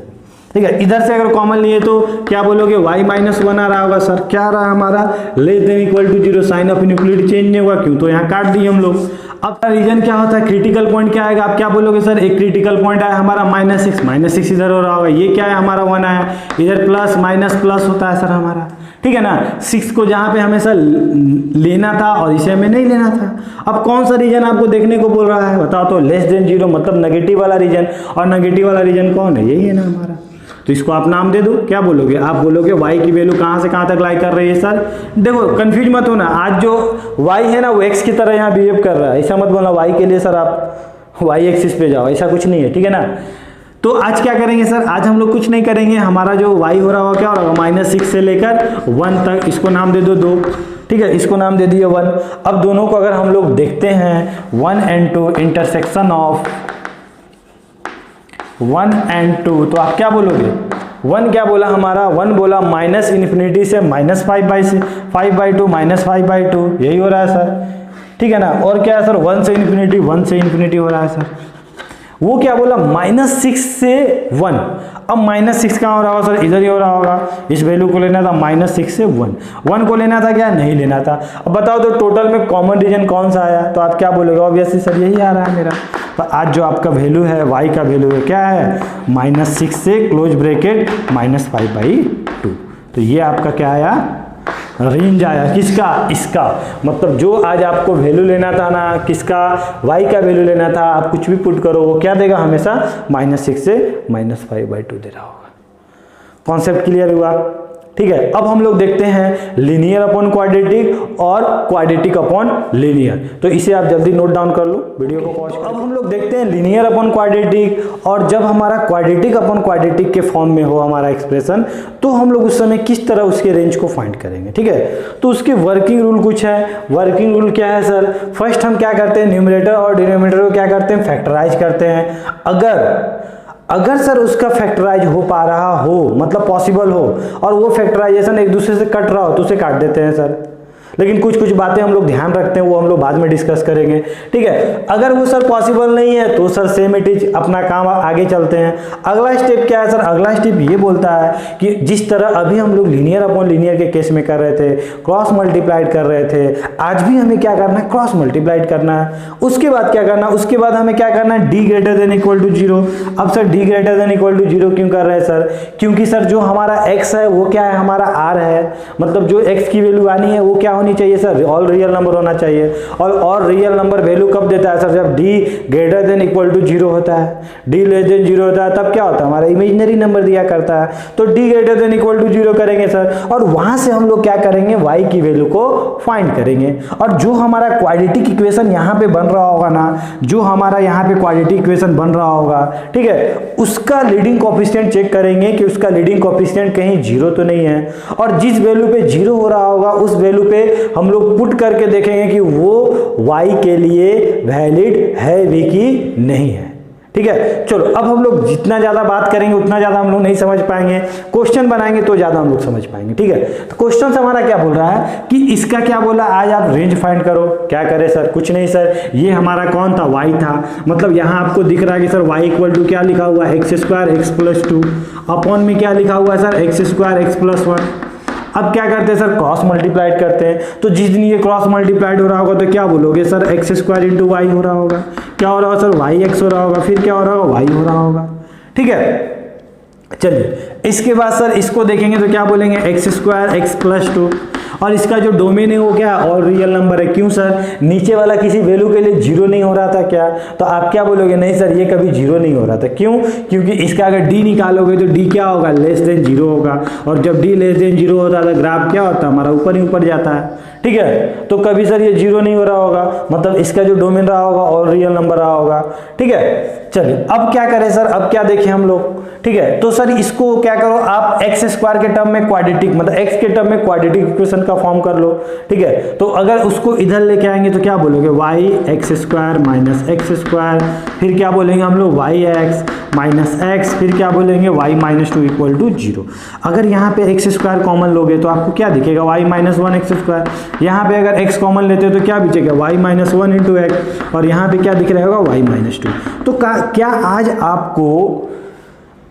ठीक है, इधर से अगर कॉमन लिए तो क्या बोलोगे y - 1 आ रहा होगा सर, क्या आ रहा है हमारा less than equal to 0, sign of inequality change नहीं होगा, क्यों तो यहाँ काट दिए हम लोग। अब रीजन क्या होता है, क्रिटिकल पॉइंट क्या आएगा, आप क्या बोलोगे सर एक क्रिटिकल पॉइंट आया हमारा -6 इधर हो रहा होगा, ये क्या है हमारा 1 आया, इधर प्लस माइनस प्लस होता है सर हमारा। ठीक है ना, 6 को जहाँ पे हमेशा लेना था और इसे हमें नहीं लेना था। अब कौन सा रीजन आपको देखने को बोल रहा है बताओ तो, लेस देन 0 मतलब नेगेटिव वाला रीजन, और नेगेटिव वाला रीजन कौन है, यही है ना हमारा। तो इसको आप नाम दे दो, क्या बोलोगे, आप बोलोगे y की वैल्यू कहाँ से कहाँ तक लाई कर रही है सर। देखो कंफ्यूज मत होना, आज जो y है ना वो x की तरह यहाँ बिहेव कर रहा है, ऐसा मत बोलना y के लिए सर आप y एक्सिस पे जाओ, ऐसा कुछ नहीं है। ठीक है ना, तो आज क्या करेंगे सर, आज हम लोग कुछ नहीं करेंगे, हमारा जो y हो रहा होगा क्या हो रहा होगा -6 से लेकर 1 तक, इसको नाम दे दो 2। ठीक है, इसको नाम दे दिए 1। अब दोनों को अगर हम लोग देखते हैं 1 और 2 इंटरसेक्शन ऑफ 1 और 2, तो आप क्या बोलोगे 1 क्या बोला हमारा, 1 बोला -∞ से -5/2 -5/2, यही हो रहा है सर। ठीक है ना, और क्या है सर 1 से इन्फिनिटी हो रहा है सर। वो क्या बोला -6 से 1, अब -6 कहाँ हो रहा होगा सर, इधर ही हो रहा होगा। इस वैल्यू को लेना था -6 से 1 को लेना था क्या, नहीं लेना था। अब बताओ तो टोटल में कॉमन रीजन कौन सा आया, तो आप क्या बोलोगे ऑब्वियसली सर यही आ रहा है मेरा। तो आज जो आपका वैल्यू है y का वैल्यू है क्या है -6 से क्लोज ब्रैकेट -5/2। तो ये आपका क्या आया, रेंज आया, किसका, इसका। मतलब जो आज आपको वैल्यू लेना था ना, किसका, y का वैल्यू लेना था, आप कुछ भी पुट करो वो क्या देगा हमेशा -6 से -5/2 दे रहा होगा। कॉन्सेप्ट क्लियर हुआ। ठीक है, अब हम लोग देखते हैं लीनियर अपॉन क्वाड्रेटिक और क्वाड्रेटिक अपॉन लीनियर। तो इसे आप जल्दी नोट डाउन कर लो, वीडियो को पॉज। अब हम लोग देखते हैं लीनियर अपॉन क्वाड्रेटिक, और जब हमारा क्वाड्रेटिक अपॉन क्वाड्रेटिक के फॉर्म में हो हमारा एक्सप्रेशन, तो हम लोग उस समय किस तरह उसके रेंज को फाइंड करेंगे। ठीक है, तो उसकी वर्किंग रूल कुछ है। वर्किंग रूल क्या है सर, फर्स्ट हम क्या करते हैं, न्यूमरेटर और डिनोमिनेटर को क्या करते हैं, फैक्टराइज करते हैं। अगर सर उसका फैक्टराइज हो पा रहा हो, मतलब पॉसिबल हो, और वो फैक्टराइजेशन एक दूसरे से कट रहा हो, तो उसे काट देते हैं सर। लेकिन कुछ कुछ बातें हम लोग ध्यान रखते हैं, वो हम लोग बाद में डिस्कस करेंगे, ठीक है। अगर वो सर पॉसिबल नहीं है तो सर सेम इट इज, अपना काम आगे चलते हैं। अगला स्टेप क्या है सर, अगला स्टेप ये बोलता है कि जिस तरह अभी हम लोग लीनियर अपॉन लीनियर के केस में कर रहे थे, क्रॉस मल्टीप्लाइड कर रहे थे, आज भी हमें क्या करना है, क्रॉस मल्टीप्लाइड करना है। उसके बाद क्या करना है, उसके बाद हमें क्या करना है, D greater than equal to 0। अब sir D greater than equal to 0 क्यों कर रहे हैं सर, क्योंकि सर जो हमारा x है वो क्या है, हमारा r है, मतलब जो x की वैल्यू आनी है वो क्या होनी चाहिए सर, ऑल रियल नंबर होना चाहिए। और रियल नंबर वैल्यू कब देता है सर, जब d greater than equal to 0 होता है, d लेस देन 0 होता है, तब क्या होता है, हमारा इमेजिनरी नंबर दिया करता है। तो d greater than equal to 0 करेंगे सर, और वहां से हम लोग क्या करेंगे, y की वैल्यू को फाइंड करेंगे। और जो हमारा क्वाड्रेटिक इक्वेशन यहाँ पे बन रहा होगा ना, जो हमारा यहाँ पे क्वाड्रेटिक इक्वेशन बन रहा होगा, ठीक है, उसका लीडिंग कोएफिशिएंट चेक करेंगे कि उसका लीडिंग कोएफिशिएंट कहीं 0 तो नहीं है। और जिस वैल्यू पे 0 हो रहा होगा उस वैल्यू पे हम लोग पुट करके देखेंगे कि वो y के लिए वैलिड है भी कि नहीं है, ठीक है। चलो अब हम लोग जितना ज्यादा बात करेंगे उतना ज्यादा हम लोग नहीं समझ पाएंगे, क्वेश्चन बनाएंगे तो ज्यादा हम लोग समझ पाएंगे, ठीक है। तो क्वेश्चन हमारा क्या बोल रहा है कि इसका क्या बोला, आज आप रेंज फाइंड करो। क्या करे सर, कुछ नहीं सर, ये हमारा कौन था, y था, मतलब यहाँ आपको दिख रहा है कि सर y इक्वल टू क्या लिखा हुआ है, x square x plus 2 upon में क्या लिखा हुआ है sir, X square x plus 1। अब क्या करते हैं सर, क्रॉस मल्टीप्लाइड करते हैं। तो जिस दिन ये क्रॉस मल्टीप्लाइड हो रहा होगा तो क्या बोलोगे sir, X square into Y हो रहा होगा, क्या हो रहा होगा सर, वाई एक्स हो रहा होगा, फिर क्या हो रहा होगा, वाई हो रहा होगा, ठीक है। चलिए इसके बाद सर इसको देखेंगे तो क्या बोलेंगे, एक्स स्क्वायर एक्स प्लस 2, और इसका जो डोमेन है वो क्या, ऑल रियल नंबर है। क्यों सर, नीचे वाला किसी वैल्यू के लिए 0 नहीं हो रहा था क्या, तो आप क्या बोलोगे, नहीं सर ये कभी 0 नहीं हो रहा था। क्यों, क्योंकि इसका अगर d निकालोगे तो d क्या होगा, लेस देन 0 होगा, और जब d लेस देन 0 होता है तो ग्राफ क्या होता है, हमारा ऊपर ही ऊपर जाता है, ठीक है। तो कभी सर ये 0 नहीं हो रहा होगा, मतलब इसका जो डोमेन रहा होगा ऑल रियल नंबर रहा होगा, ठीक है। चलिए अब क्या करें सर, अब क्या देखें हम लोग, ठीक है। तो सर इसको क्या करो आप, एक्स स्क्वायर के टर्म में क्वाड्रेटिक, मतलब x के टर्म में क्वाड्रेटिक इक्वेशन का फॉर्म कर लो, ठीक है। तो अगर उसको इधर लेके आएंगे तो क्या बोलोगे, y x square minus x square, फिर क्या बोलेंगे हम लोग, y एक्स माइनस एक्स, फिर क्या बोलेंगे, y माइनस 2 इक्वल टू 0। अगर यहाँ पे एक्स स्क्वायर कॉमन लोगे तो आपको क्या दिखेगा, y माइनस 1 एक्स स्क्वायर। यहाँ पे अगर x कॉमन लेते हो तो क्या बचेगा, y माइनस 1 इंटू एक्स, और यहाँ पे क्या दिख रहा होगा, y माइनस 2। तो क्या आज आपको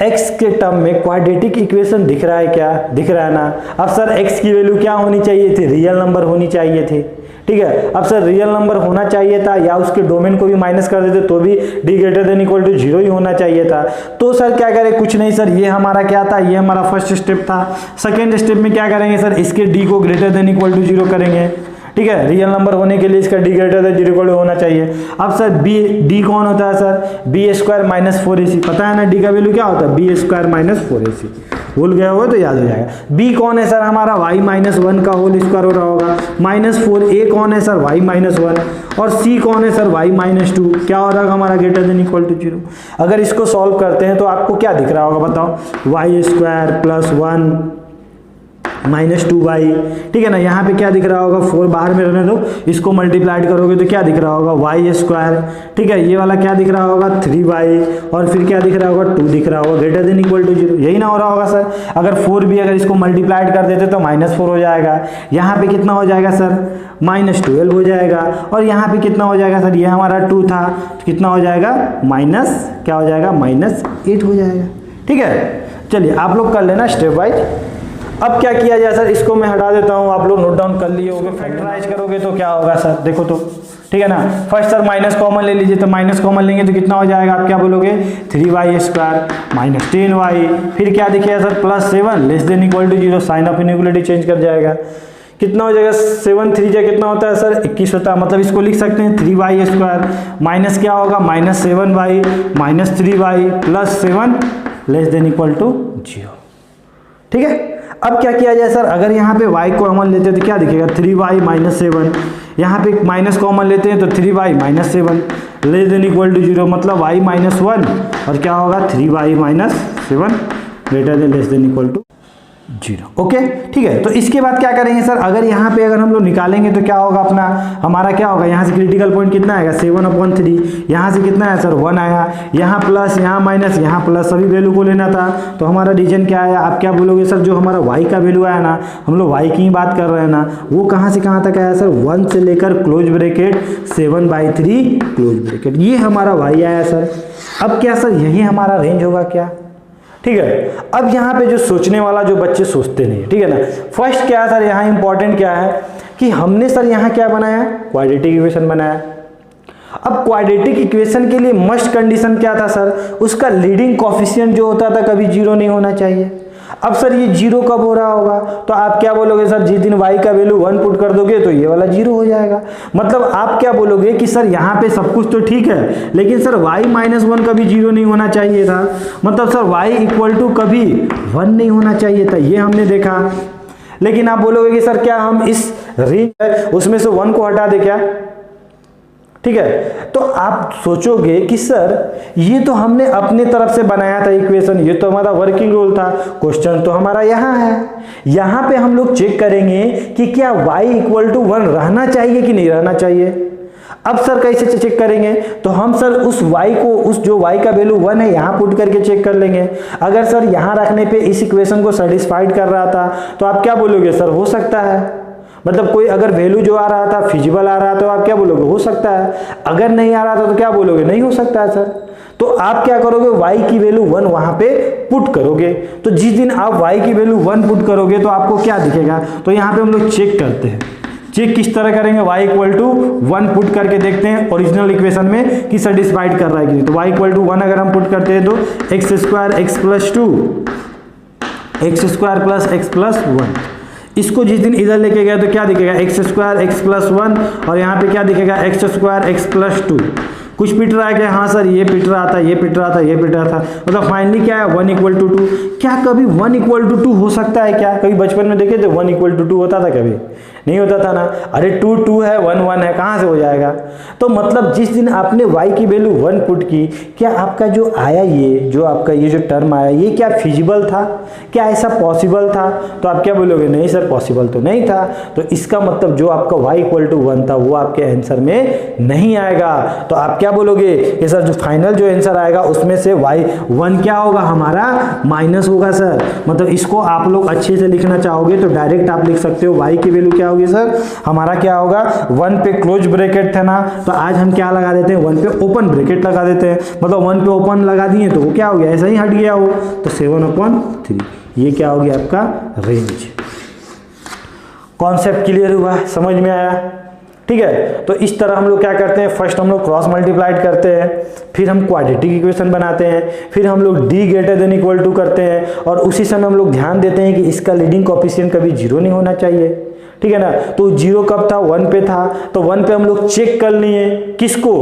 x के टर्म में क्वाड्रेटिक इक्वेशन दिख रहा है, क्या दिख रहा है ना। अब सर x की वैल्यू क्या होनी चाहिए थी, रियल नंबर होनी चाहिए थी, ठीक है। अब सर रियल नंबर होना चाहिए था, या उसके डोमेन को भी माइनस कर देते तो भी d greater than equal to 0 ही होना चाहिए था। तो सर क्या करें, कुछ नहीं सर, ये हमारा क्या था, ये हमारा फर्स्ट स्टेप था। सेकेंड स्टेप में क्या करेंगे सर, इसके d को ग्रेटर देन इक्वल टू 0 करेंगे, ठीक है। रियल नंबर होने के लिए इसका d ग्रेटर देन 0 इक्वल होना चाहिए। अब सर d कौन होता है sir, B square minus 4ac, पता है ना d का वैल्यू क्या होता है, बी स्क्वायर माइनस 4ac, भूल गया होगा तो याद हो जाएगा। b कौन है सर, हमारा y माइनस 1 का होल स्क्वायर हो रहा होगा, माइनस 4a कौन है सर, y माइनस 1, और c कौन है सर, y माइनस 2, क्या हो रहा होगा हमारा ग्रेटर देन इक्वल टू 0। अगर इसको सॉल्व करते हैं तो आपको क्या दिख रहा होगा बताओ, y square plus 1 minus 2y, ठीक है ना। यहाँ पे क्या दिख रहा होगा, 4 बाहर में रहने दो, इसको मल्टीप्लाइड करोगे तो क्या दिख रहा होगा, y स्क्वायर, ठीक है। ये वाला क्या दिख रहा होगा, 3y, और फिर क्या दिख रहा होगा, 2 दिख रहा होगा, ग्रेटर देन इक्वल टू 0, यही ना हो रहा होगा सर। अगर 4 भी अगर इसको मल्टीप्लाइड कर देते तो माइनस 4 हो जाएगा, यहाँ पे कितना हो जाएगा सर, माइनस 12 हो जाएगा, और यहाँ पे कितना हो जाएगा सर, ये हमारा 2 था, तो कितना हो जाएगा, माइनस क्या हो जाएगा, माइनस 8 हो जाएगा, ठीक है। चलिए आप लोग कर लेना स्टेप वाइज। अब क्या किया जाए सर, इसको मैं हटा देता हूँ, आप लोग नोट डाउन कर लिए होंगे। फैक्टराइज करोगे तो क्या होगा सर, देखो तो, ठीक है ना। फर्स्ट सर माइनस कॉमन ले लीजिए, तो माइनस कॉमन लेंगे तो कितना हो जाएगा, आप क्या बोलोगे, 3y स्क्वायर माइनस 10y, फिर क्या दिखेगा sir, plus 7 less than equal to 0, sign of inequality change कर जाएगा, कितना हो जाएगा, 7 3 जा कितना होता है सर, 21 होता है। मतलब इसको लिख सकते हैं 3y स्क्वायर माइनस क्या होगा, minus 7y minus 3y plus 7 less than equal to 0, ठीक है। अब क्या किया जाए सर, अगर यहाँ पे y कॉमन लेते हैं तो क्या दिखेगा, 3y माइनस 7, यहाँ पे माइनस कॉमन लेते हैं तो 3y minus 7 less than equal to 0, मतलब y माइनस 1, और क्या होगा 3y minus 7 greater than less than equal to. 0। Okay, ठीक है। तो इसके बाद क्या करेंगे सर, अगर यहाँ पे अगर हम लोग निकालेंगे तो क्या होगा अपना, हमारा क्या होगा, यहाँ से क्रिटिकल पॉइंट कितना आएगा 7/3, यहाँ से कितना है सर 1 आया, यहाँ प्लस यहाँ माइनस यहाँ प्लस, सभी वैल्यू को लेना था। तो हमारा रीजन क्या आया, आप क्या बोलोगे सर, जो हमारा y का वैल्यू आया ना, हम लोग y की ही बात कर रहे हैं ना, वो कहाँ से कहाँ तक आया सर, 1 से लेकर क्लोज ब्रैकेट 7/3 क्लोज ब्रैकेट, ये हमारा y आया सर। अब क्या सर, यही हमारा रेंज होगा क्या, ठीक है। अब यहाँ पे जो सोचने वाला जो बच्चे सोचते नहीं, ठीक है ना, फर्स्ट क्या है सर, यहाँ इंपॉर्टेंट क्या है कि हमने सर यहाँ क्या बनाया, क्वाड्रेटिक इक्वेशन बनाया। अब क्वाड्रेटिक इक्वेशन के लिए मस्ट कंडीशन क्या था सर, उसका लीडिंग कोफिशिएंट जो होता था कभी 0 नहीं होना चाहिए। अब सर ये 0 कब हो रहा होगा, तो आप क्या बोलोगे सर, जिस दिन y का वैल्यू 1 पुट कर दोगे तो ये वाला 0 हो जाएगा। मतलब आप क्या बोलोगे कि सर यहाँ पे सब कुछ तो ठीक है, लेकिन सर y-1 कभी 0 नहीं होना चाहिए था, मतलब सर y = कभी 1 नहीं होना चाहिए था, ये हमने देखा। लेकिन आप बोलोगे कि सर क्या हम इस रेंज है उसमें से 1 को हटा दे क्या, ठीक है। तो आप सोचोगे कि सर ये तो हमने अपने तरफ से बनाया था इक्वेशन, ये तो हमारा वर्किंग रूल था, क्वेश्चन तो हमारा यहाँ है, यहाँ पे हम लोग चेक करेंगे कि क्या y = 1 रहना चाहिए कि नहीं रहना चाहिए। अब सर कैसे चेक करेंगे, तो हम सर उस y को, उस जो y का वैल्यू 1 है यहाँ पुट करके चेक कर लेंगे। अगर सर यहाँ रखने पे इस इक्वेशन को सेटिस्फाइड कर रहा था तो आप क्या बोलोगे सर, हो सकता है, मतलब कोई अगर वैल्यू जो आ रहा था फिजिबल आ रहा था तो आप क्या बोलोगे, हो सकता है। अगर नहीं आ रहा था तो क्या बोलोगे, नहीं हो सकता है सर। तो आप क्या करोगे, y की वैल्यू 1 वहां पे पुट करोगे। तो जिस दिन आप y की वैल्यू 1 पुट करोगे तो आपको क्या दिखेगा, तो यहाँ पे हम लोग चेक करते हैं। चेक किस तरह करेंगे, y = 1 पुट करके देखते हैं ओरिजिनल इक्वेशन में कि सेटिस्फाइड कर रहा है कि नहीं। तो y = 1 अगर हम पुट करते हैं तो x² x + 2 x² + x + 1, इसको जिस दिन इधर लेके गया तो क्या दिखेगा, x² x + 1 और यहाँ पे क्या दिखेगा, x² x + 2। कुछ पिट रहा है क्या, हाँ सर ये पिट रहा था, ये पिट रहा था, ये पिट रहा था, मतलब फाइनली क्या है 1 = 2। क्या कभी 1 = 2 हो सकता है क्या, कभी बचपन में देखे थे 1 = 2 होता था, कभी नहीं होता था ना। अरे 2 2 है, 1 1 है, कहाँ से हो जाएगा। तो मतलब जिस दिन आपने y की वैल्यू 1 पुट की, क्या आपका जो आया, ये जो आपका ये जो टर्म आया, ये क्या फिजिबल था, क्या ऐसा पॉसिबल था, तो आप क्या बोलोगे, नहीं सर पॉसिबल तो नहीं था। तो इसका मतलब जो आपका y = 1 था वो आपके आंसर में नहीं आएगा। तो आप क्या बोलोगे कि सर जो फाइनल जो आंसर आएगा उसमें से y1 क्या होगा, हमारा माइनस होगा सर। मतलब इसको आप लोग अच्छे से लिखना चाहोगे तो डायरेक्ट आप लिख सकते हो, y की वैल्यू क्या होगी सर, हमारा क्या होगा, 1 पे क्लोज ब्रैकेट था ना, तो आज हम क्या लगा देते हैं, 1 पे ओपन ब्रैकेट लगा देते हैं। मतलब 1 पे ओपन लगा दिए तो वो क्या हो गया, ऐसा ही हट गया हो, तो 7/3 ये क्या हो गया आपका रेंज। कॉन्सेप्ट क्लियर हुआ, समझ में आया, ठीक है। तो इस तरह हम लोग क्या करते हैं, फर्स्ट हम लोग क्रॉस मल्टीप्लाइड करते हैं, फिर हम क्वाड्रेटिक इक्वेशन बनाते हैं, फिर हम लोग d > करते हैं, और उसी समय हम लोग ध्यान देते हैं कि इसका लीडिंग कोएफिशिएंट कभी 0 नहीं होना चाहिए, ठीक है ना। तो 0 कब था, 1 पे था, तो 1 पे हम लोग चेक कर लिए किसको,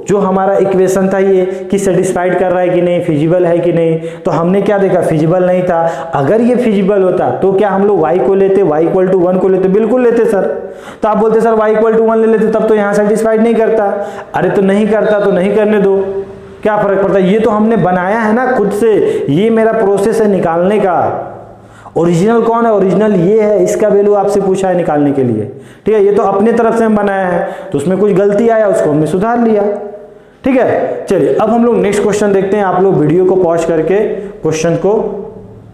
जो हमारा इक्वेशन था ये कि सेटिस्फाइड कर रहा है कि नहीं, फिजिबल है कि नहीं। तो हमने क्या देखा, फिजिबल नहीं था। अगर ये फिजिबल होता तो क्या हम लोग y को लेते, y = 1 को लेते, बिल्कुल लेते सर। तो आप बोलते सर y = 1 ले लेते, तब तो यहाँ सेटिस्फाइड नहीं करता। अरे तो नहीं करता तो नहीं करने दो, क्या फर्क पड़ता है, ये तो हमने बनाया है ना खुद से, ये मेरा प्रोसेस है निकालने का। ओरिजिनल कौन है, ओरिजिनल ये है, इसका वैल्यू आपसे पूछा है निकालने के लिए, ठीक है। ये तो अपने तरफ से हम बनाया है, तो उसमें कुछ गलती आया उसको हमने सुधार लिया, ठीक है। चलिए अब हम लोग नेक्स्ट क्वेश्चन देखते हैं। आप लोग वीडियो को पॉज करके क्वेश्चन को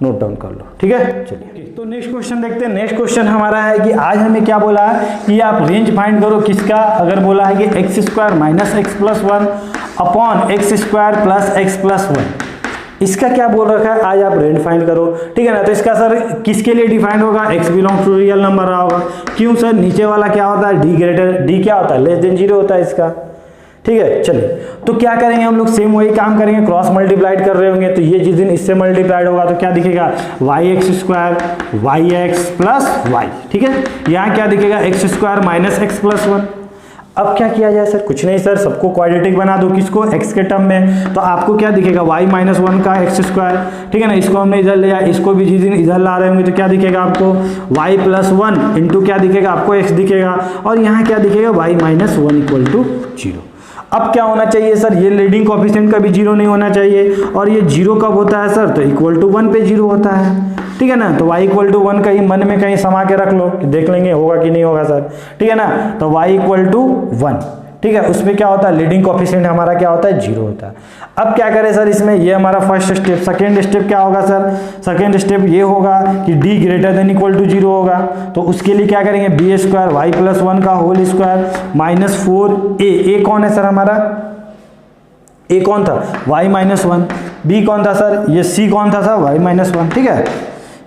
नोट डाउन कर लो, ठीक है। चलिए तो नेक्स्ट क्वेश्चन देखते हैं। नेक्स्ट क्वेश्चन हमारा है कि आज हमें क्या बोला है कि आप रेंज फाइंड करो किसका। अगर बोला है कि x² - x + 1 upon x² + x + 1, इसका क्या बोल रखा है, आज आप रेंज फाइंड करो, ठीक है ना। तो इसका सर किसके लिए डिफाइंड होगा, x belongs to real number रहा होगा। क्यों सर, नीचे वाला क्या होता है, d क्या होता है, <0 होता है इसका, ठीक है। चलिए तो क्या करेंगे हम लोग, सेम वही काम करेंगे, क्रॉस मल्टीप्लाइड कर रहे होंगे, तो ये जिस दिन इससे मल्टीप्लाइड होगा तो क्या दिखेगा, yx² yx + y, ठीक है। यहाँ क्या दिखेगा, x² - x + 1। अब क्या किया जाए सर, कुछ नहीं सर, सबको क्वाड्रेटिक बना दो, किसको, x के टर्म में। तो आपको क्या दिखेगा, y - 1 का x², ठीक है ना। इसको हमने इधर लिया, इसको भी जिस दिन इधर ला रहे होंगे तो क्या दिखेगा आपको, y + 1 इंटू क्या दिखेगा आपको, x दिखेगा, और यहाँ क्या दिखेगा, y - 1 = 0। अब क्या होना चाहिए सर, ये लीडिंग कोएफिशिएंट कभी 0 नहीं होना चाहिए, और ये 0 कब होता है सर, तो = 1 पे 0 होता है। ठीक है ना। तो y इक्वल टू 1 कहीं मन में कहीं समा के रख लो कि देख लेंगे होगा कि नहीं होगा सर, ठीक है ना। तो y इक्वल टू 1, ठीक है, उसमें क्या होता है, लीडिंग कोएफिशिएंट हमारा क्या होता है, 0 होता है। अब क्या करें सर इसमें, ये हमारा फर्स्ट स्टेप। सेकेंड स्टेप क्या होगा सर, सेकेंड स्टेप ये होगा कि d greater than equal to 0 होगा। तो उसके लिए क्या करेंगे, बी स्क्वायर वाई प्लस 1 का होल स्क्वायर माइनस 4a, ए कौन है सर हमारा, a कौन था, y माइनस 1, b कौन था सर, ये c कौन था सर, y माइनस 1, ठीक है,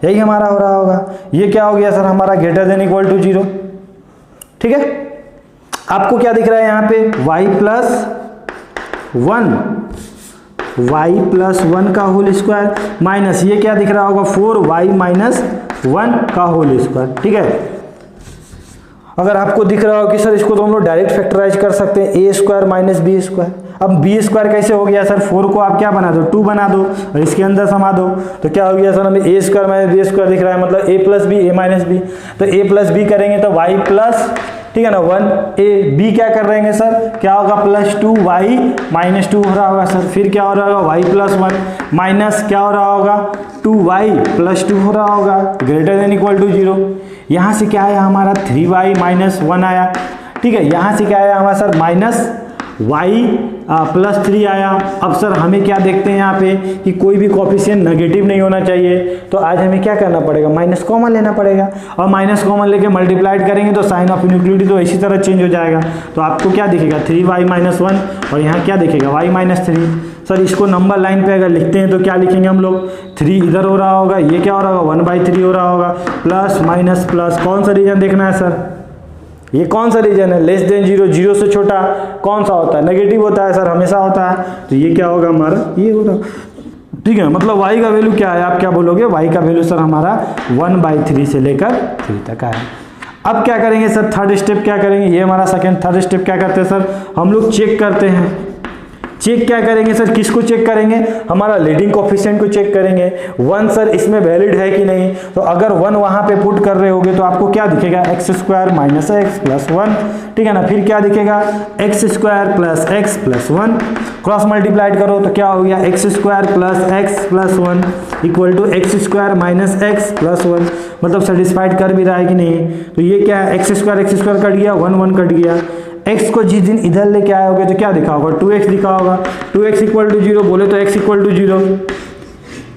यही हमारा हो रहा होगा। ये क्या हो गया सर हमारा, ग्रेटर देन इक्वल टू 0, ठीक है। आपको क्या दिख रहा है यहाँ पे, y प्लस 1 का होल स्क्वायर माइनस ये क्या दिख रहा होगा, 4y माइनस 1 का होल स्क्वायर, ठीक है। अगर आपको दिख रहा हो कि सर इसको तो हम लोग डायरेक्ट फैक्टराइज कर सकते हैं, a square minus B square. अब बी स्क्वायर कैसे हो गया सर, 4 को आप क्या बना दो, 2 बना दो और इसके अंदर समा दो, तो क्या हो गया सर हमें a square minus B square दिख रहा है, मतलब a plus B, a minus B. तो a प्लस बी करेंगे तो y प्लस, ठीक है ना, 1a, b क्या कर रहे हैं सर, क्या होगा, प्लस 2y माइनस 2 हो रहा होगा सर। फिर क्या हो रहा होगा, y प्लस 1 माइनस क्या हो रहा होगा, 2y प्लस 2 हो रहा होगा, ग्रेटर देन इक्वल टू 0। यहाँ से क्या आया हमारा, 3y माइनस 1 आया, ठीक है। यहाँ से क्या आया हमारा सर, माइनस y प्लस 3 आया। अब सर हमें क्या देखते हैं यहाँ पे कि कोई भी कोएफिशिएंट नेगेटिव नहीं होना चाहिए, तो आज हमें क्या करना पड़ेगा, माइनस कॉमन लेना पड़ेगा, और माइनस कॉमन लेके मल्टीप्लाइड करेंगे तो साइन ऑफ इनइक्वालिटी तो इसी तरह चेंज हो जाएगा। तो आपको क्या दिखेगा, 3y माइनस 1 और यहाँ क्या दिखेगा, y माइनस 3। सर इसको नंबर लाइन पे अगर लिखते हैं तो क्या लिखेंगे हम लोग, 3 इधर हो रहा होगा, ये क्या हो रहा होगा, 1/3 हो रहा होगा, प्लस माइनस प्लस, कौन सा रीजन देखना है सर, ये कौन सा रीजन है, लेस देन 0, 0 से छोटा कौन सा होता है, नेगेटिव होता है सर, हमेशा होता है। तो ये क्या होगा हमारा, ये होगा, ठीक है। मतलब y का वैल्यू क्या है, आप क्या बोलोगे, y का वैल्यू सर हमारा 1/3 से लेकर 3 तक आया। अब क्या करेंगे सर, थर्ड स्टेप क्या करेंगे, ये हमारा सेकेंड, थर्ड स्टेप क्या करते हैं सर, हम लोग चेक करते हैं। चेक क्या करेंगे सर, किसको चेक करेंगे, हमारा लीडिंग कोएफिशिएंट को चेक करेंगे। 1 सर इसमें वैलिड है कि नहीं, तो अगर 1 वहां पे पुट कर रहे होगे तो आपको क्या दिखेगा, X square minus X plus 1, ठीक है ना। फिर क्या दिखेगा, X square plus X plus 1, cross multiplied करो तो क्या हो गया, X square plus X plus 1 equal to X square minus X plus 1, मतलब सेटिस्फाइड कर भी रहा है कि नहीं। तो ये क्या है, एक्स स्क्वायर कट गया, 1 1 कट गया। x को जिस दिन इधर लेके आए होगे तो क्या दिखा होगा, 2x दिखा होगा, 2x इक्वल टू 0 बोले तो x इक्वल टू 0।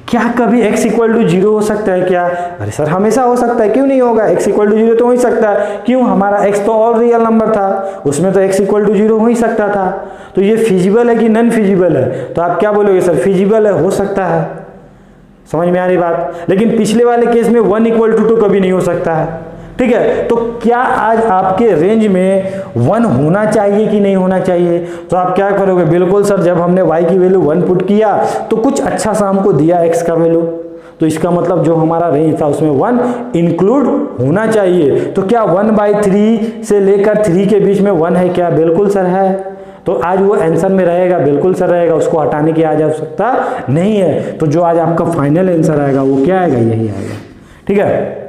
क्या कभी x इक्वल टू 0 हो सकता है क्या, अरे सर हमेशा हो सकता है, क्यों नहीं होगा, x इक्वल टू 0 तो हो ही सकता है, क्यों, हमारा x तो और रियल नंबर था, उसमें तो x इक्वल टू 0 हो ही सकता था। तो ये फिजिबल है कि नॉन फिजिबल है, तो आप क्या बोलोगे सर, फिजिबल है, हो सकता है, समझ में आ रही बात। लेकिन पिछले वाले केस में 1 इक्वल टू 2 कभी नहीं हो सकता है, ठीक है। तो क्या आज आपके रेंज में 1 होना चाहिए कि नहीं होना चाहिए, तो आप क्या करोगे, बिल्कुल सर, जब हमने y की वैल्यू 1 पुट किया तो कुछ अच्छा सा हमको दिया x का वैल्यू, तो इसका मतलब जो हमारा रेंज था उसमें 1 इंक्लूड होना चाहिए। तो क्या 1/3 से लेकर 3 के बीच में 1 है क्या, बिल्कुल सर है। तो आज वो आंसर में रहेगा, बिल्कुल सर रहेगा, उसको हटाने की आज आवश्यकता नहीं है। तो जो आज आपका फाइनल आंसर आएगा वो क्या आएगा, यही आएगा, ठीक है।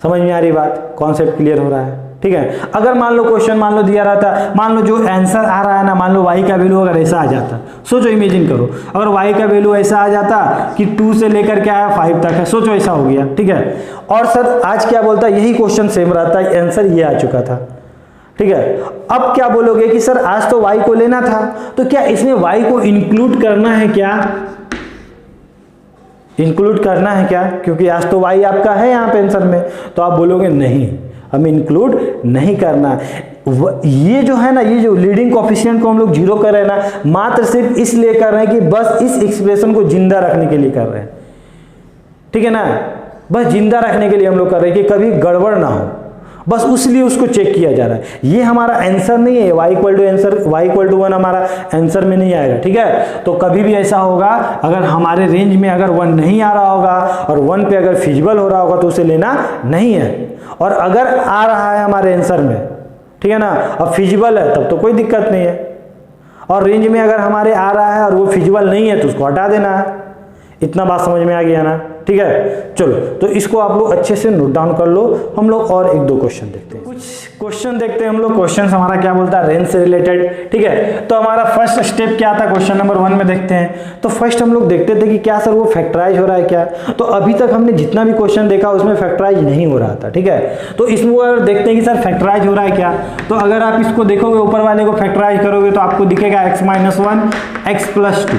समझ में आ रही बात, कॉन्सेप्ट क्लियर हो रहा है, ठीक है। अगर मान लो क्वेश्चन मान लो दिया रहता, मान लो जो आंसर आ रहा है ना, मान लो y का वैल्यू अगर ऐसा आ जाता, सोचो इमेजिन करो, अगर y का वैल्यू ऐसा आ जाता कि 2 से लेकर क्या है 5 तक है, सोचो ऐसा हो गया, ठीक है। और सर आज क्या बोलता, यही क्वेश्चन सेम रहता, आंसर ये आ चुका था, ठीक है। अब क्या बोलोगे कि सर आज तो y को लेना था, तो क्या इसमें y को इंक्लूड करना है क्या, इंक्लूड करना है क्या, क्योंकि आज तो y आपका है यहाँ पे आंसर में। तो आप बोलोगे नहीं, हमें इंक्लूड नहीं करना। ये जो है ना, ये जो लीडिंग कोएफिशिएंट को हम लोग 0 कर रहे हैं ना, मात्र सिर्फ इसलिए कर रहे हैं कि बस इस एक्सप्रेशन को जिंदा रखने के लिए कर रहे हैं, ठीक है ना, बस जिंदा रखने के लिए हम लोग कर रहे हैं कि कभी गड़बड़ ना हो, बस उसलिए उसको चेक किया जा रहा है। ये हमारा आंसर नहीं है, y इक्वल टू 1 हमारा आंसर में नहीं आएगा, ठीक है। तो कभी भी ऐसा होगा, अगर हमारे रेंज में अगर 1 नहीं आ रहा होगा और 1 पे अगर फिजिबल हो रहा होगा तो उसे लेना नहीं है, और अगर आ रहा है हमारे आंसर में, ठीक है ना, अब फिजिबल है तब तो कोई दिक्कत नहीं है, और रेंज में अगर हमारे आ रहा है और वो फिजिबल नहीं है तो उसको हटा देना है। इतना बात समझ में आ गया ना। ठीक है। चलो तो इसको आप लोग अच्छे से नोट डाउन कर लो। हम लोग और एक दो क्वेश्चन देखते हैं, कुछ क्वेश्चन देखते हैं हम लोग। क्वेश्चन हमारा क्या बोलता है, रेंज से रिलेटेड, ठीक है। तो हमारा फर्स्ट स्टेप क्या था, क्वेश्चन नंबर 1 में देखते हैं। तो फर्स्ट हम लोग देखते थे कि क्या सर वो फैक्टराइज हो रहा है क्या। तो अभी तक हमने जितना भी क्वेश्चन देखा उसमें फैक्टराइज नहीं हो रहा था, ठीक है। तो इसमें अगर देखते हैं कि सर फैक्टराइज हो रहा है क्या, तो अगर आप इसको देखोगे ऊपर वाले को फैक्टराइज करोगे तो आपको दिखेगा x - 1 x + 2,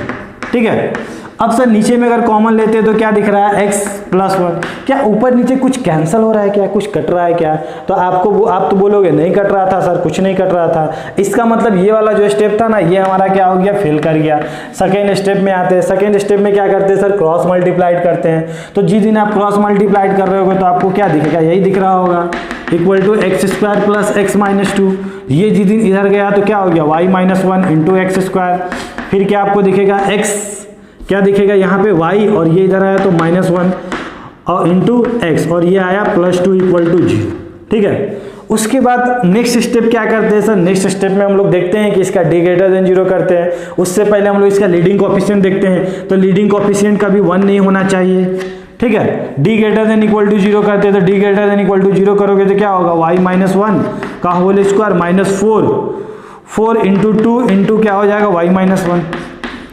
ठीक है। अब सर नीचे में अगर कॉमन लेते हैं तो क्या दिख रहा है, x + 1। क्या ऊपर नीचे कुछ कैंसिल हो रहा है क्या, कुछ कट रहा है क्या। तो आप तो बोलोगे नहीं कट रहा था सर, कुछ नहीं कट रहा था। इसका मतलब ये वाला जो स्टेप था ना, ये हमारा क्या हो गया, फेल कर गया। सेकेंड स्टेप में आते हैं। सेकेंड स्टेप में क्या करते हैं सर, क्रॉस मल्टीप्लाइड करते हैं। तो जिस दिन आप क्रॉस मल्टीप्लाइड कर रहे होगे तो आपको क्या दिखेगा, यही दिख रहा होगा, = x² + x - 2। ये जिस दिन इधर गया तो क्या हो गया, y - 1 × x²। फिर क्या आपको दिखेगा, x क्या दिखेगा यहाँ पे y, और ये इधर आया तो -1 और इंटू x, और ये आया +2 = 0, ठीक है। उसके बाद नेक्स्ट स्टेप क्या करते हैं सर, नेक्स्ट स्टेप में हम लोग देखते हैं कि इसका d > 0 करते हैं। उससे पहले हम लोग इसका लीडिंग कोएफिशिएंट देखते हैं। तो लीडिंग कोएफिशिएंट कभी 1 नहीं होना चाहिए, ठीक है। d > 0 करते हैं तो d > 0 करोगे तो क्या होगा, y - 1 का होल स्क्वायर -4 × 2 इंटू क्या हो जाएगा, y - 1 >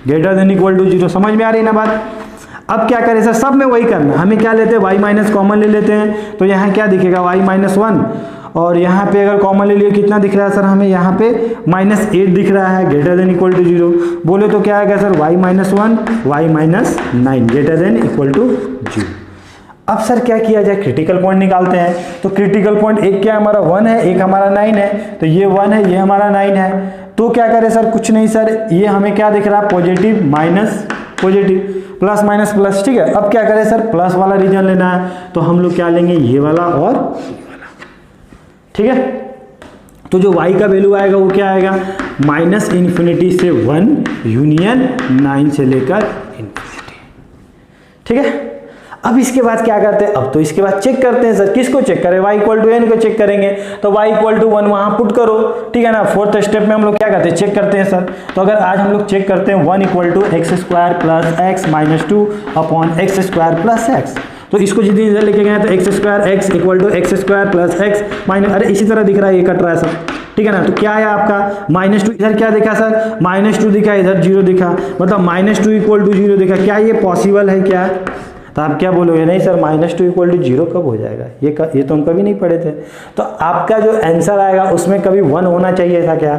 0। समझ में आ रही ना बात। अब क्या करें सर, सब में वही करना। हमें क्या लेते हैं, y - कॉमन ले लेते हैं। तो यहाँ क्या दिखेगा, y - 1, और यहाँ पे अगर कॉमन ले लिए कितना दिख रहा है सर, हमें यहाँ पे -8 दिख रहा है, > 0। बोले तो क्या आएगा सर, y - 1 y - 9 > 0। अब सर क्या किया जाए, क्रिटिकल पॉइंट निकालते हैं। तो क्रिटिकल पॉइंट एक क्या हमारा 1 है, एक हमारा 9 है। तो ये 1 है, ये हमारा 9 है। तो क्या करें सर, कुछ नहीं सर, ये हमें क्या दिख रहा है, positive minus positive, plus minus plus, ठीक है। अब क्या करें सर, प्लस वाला रीजन लेना है। तो हम लोग क्या लेंगे, ये वाला और ये वाला, ठीक है। तो जो y का वैल्यू आएगा वो क्या आएगा, -∞ से 1 यूनियन 9 से लेकर इन्फिनिटी, ठीक है। अब इसके बाद क्या करते हैं, अब तो इसके बाद चेक करते हैं सर, किसको चेक करें, y = n को चेक करेंगे। तो y = 1 वहां पुट करो, ठीक है ना। फोर्थ स्टेप में हम लोग क्या करते हैं, चेक करते हैं सर। तो अगर आज हम लोग चेक करते हैं 1 = x² + x - 2 / x² + x। तो इसको जितनी इधर लेके गए तो x² x = x² + x अरे इसी तरह दिख रहा है, ये कट रहा है सर, ठीक है ना। तो क्या आया आपका, -2, इधर क्या दिखा सर, -2 दिखा, इधर 0 दिखा, मतलब -2 = 0 दिखा। क्या ये पॉसिबल है क्या। तो आप क्या बोलोगे, नहीं सर -2 = 0 कब हो जाएगा, ये तो हम कभी नहीं पढ़े थे। तो आपका जो आंसर आएगा उसमें कभी 1 होना चाहिए था क्या।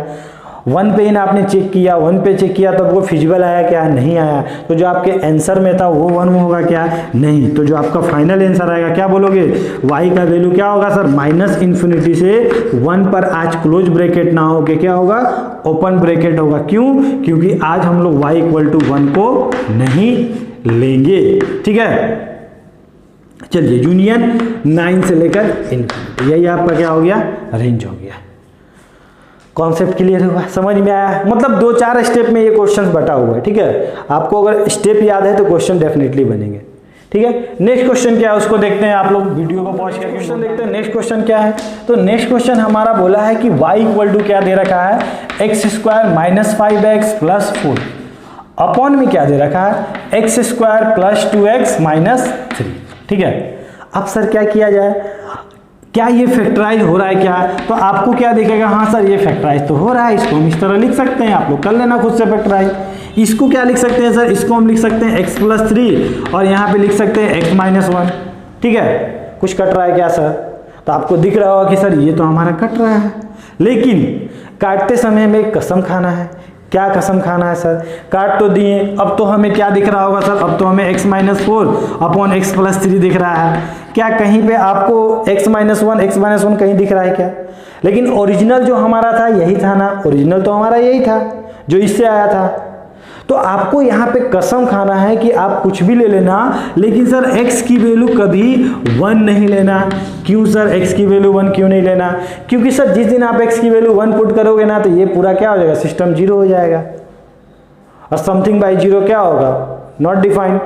1 पे ही ना आपने चेक किया, 1 पे चेक किया तब वो फिजिबल आया क्या, नहीं आया। तो जो आपके आंसर में था वो 1 होगा क्या, नहीं। तो जो आपका फाइनल आंसर आएगा क्या बोलोगे, y का वैल्यू क्या होगा सर, -∞ से 1 पर आज क्लोज ब्रैकेट ना हो के क्या होगा, ओपन ब्रैकेट होगा। क्यों, क्योंकि आज हम लोग y = 1 को नहीं लेंगे, ठीक है। चलिए, यूनियन 9 से लेकर इन्फिनिटी, यही आपका क्या हो गया, रेंज हो गया। कॉन्सेप्ट क्लियर हुआ, समझ में आया। मतलब 2-4 स्टेप में ये क्वेश्चन बटा हुआ है, ठीक है। आपको अगर स्टेप याद है तो क्वेश्चन डेफिनेटली बनेंगे, ठीक है। नेक्स्ट क्वेश्चन क्या है उसको देखते हैं, आप लोग वीडियो को पॉज करके क्वेश्चन देखते हैं। नेक्स्ट क्वेश्चन क्या है, तो नेक्स्ट क्वेश्चन हमारा बोला है कि y = क्या दे रखा है, x² - 5x + 4 अपॉन में क्या दे रखा है, x² + 2x - 3, ठीक है। अब सर क्या किया जाए, क्या ये फैक्टराइज हो रहा है क्या। तो आपको क्या दिखेगा, हाँ सर ये फैक्टराइज तो हो रहा है, इसको हम इस तरह लिख सकते हैं। आप लोग कर लेना खुद से फैक्टराइज। इसको क्या लिख सकते हैं सर, इसको हम लिख सकते हैं x + 3 और यहाँ पे लिख सकते हैं x - 1, ठीक है। कुछ कट रहा है क्या सर, तो आपको दिख रहा होगा कि सर ये तो हमारा कट रहा है, लेकिन काटते समय में कसम खाना है। क्या कसम खाना है सर, काट तो दिए, अब तो हमें क्या दिख रहा होगा सर, अब तो हमें x - 4 / x + 3 दिख रहा है। क्या कहीं पे आपको x - 1 कहीं दिख रहा है क्या। लेकिन ओरिजिनल जो हमारा था यही था ना, ओरिजिनल तो हमारा यही था जो इससे आया था। तो आपको यहाँ पे कसम खाना है कि आप कुछ भी ले लेना, लेकिन सर x की वैल्यू कभी 1 नहीं लेना। क्यों सर x की वैल्यू 1 क्यों नहीं लेना, क्योंकि सर जिस दिन आप x की वैल्यू 1 पुट करोगे ना तो ये पूरा क्या हो जाएगा, सिस्टम 0 हो जाएगा, और समथिंग बाय 0 क्या होगा, नॉट डिफाइंड,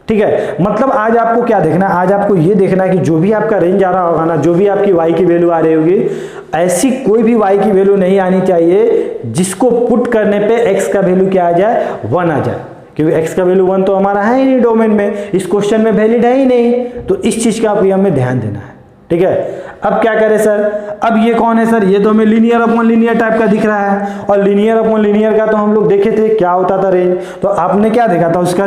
ठीक है। मतलब आज आपको क्या देखना है, आज आपको ये देखना है कि जो भी आपका रेंज आ रहा होगा ना, जो भी आपकी y की वैल्यू आ रही होगी, ऐसी कोई भी y की वैल्यू नहीं आनी चाहिए जिसको पुट करने पे x का वैल्यू क्या आ जाए, 1 आ जाए। क्योंकि x का वैल्यू 1 तो हमारा है ही नहीं डोमेन में, इस क्वेश्चन में वैलिड है ही नहीं, तो इस चीज का भी हमें ध्यान देना है। ठीक है, अब क्या करें सर, अब ये कौन है सर, ये तो हमें लीनियर अपॉन लीनियर टाइप का दिख रहा है, और लीनियर अपॉन लीनियर का तो हम लोग देखे थे क्या होता था रेंज, तो आपने क्या देखा था उसका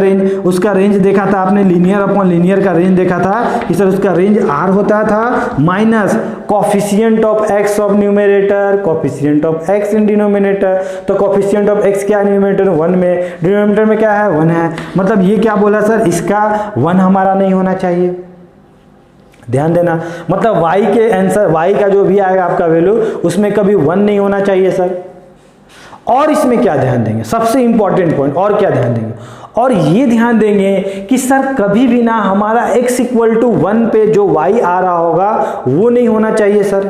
रेंज देखा था आपने, लीनियर अपॉन लीनियर का रेंज देखा था कि सर उसका रेंज r होता था minus coefficient of x of numerator, coefficient of x in denominator, तो कोफिशिएंट ऑफ x क्या है न्यूमरेटर 1 में, डिनोमिनेटर में क्या है 1 है, मतलब ये क्या बोला सर, इसका 1 हमारा नहीं होना चाहिए, ध्यान देना, मतलब y के आंसर, y का जो भी आएगा आपका वैल्यू उसमें कभी 1 नहीं होना चाहिए सर। और इसमें क्या ध्यान देंगे, सबसे इंपॉर्टेंट पॉइंट, और क्या ध्यान देंगे, और ये ध्यान देंगे कि सर कभी भी ना हमारा x इक्वल टू 1 पे जो y आ रहा होगा वो नहीं होना चाहिए सर,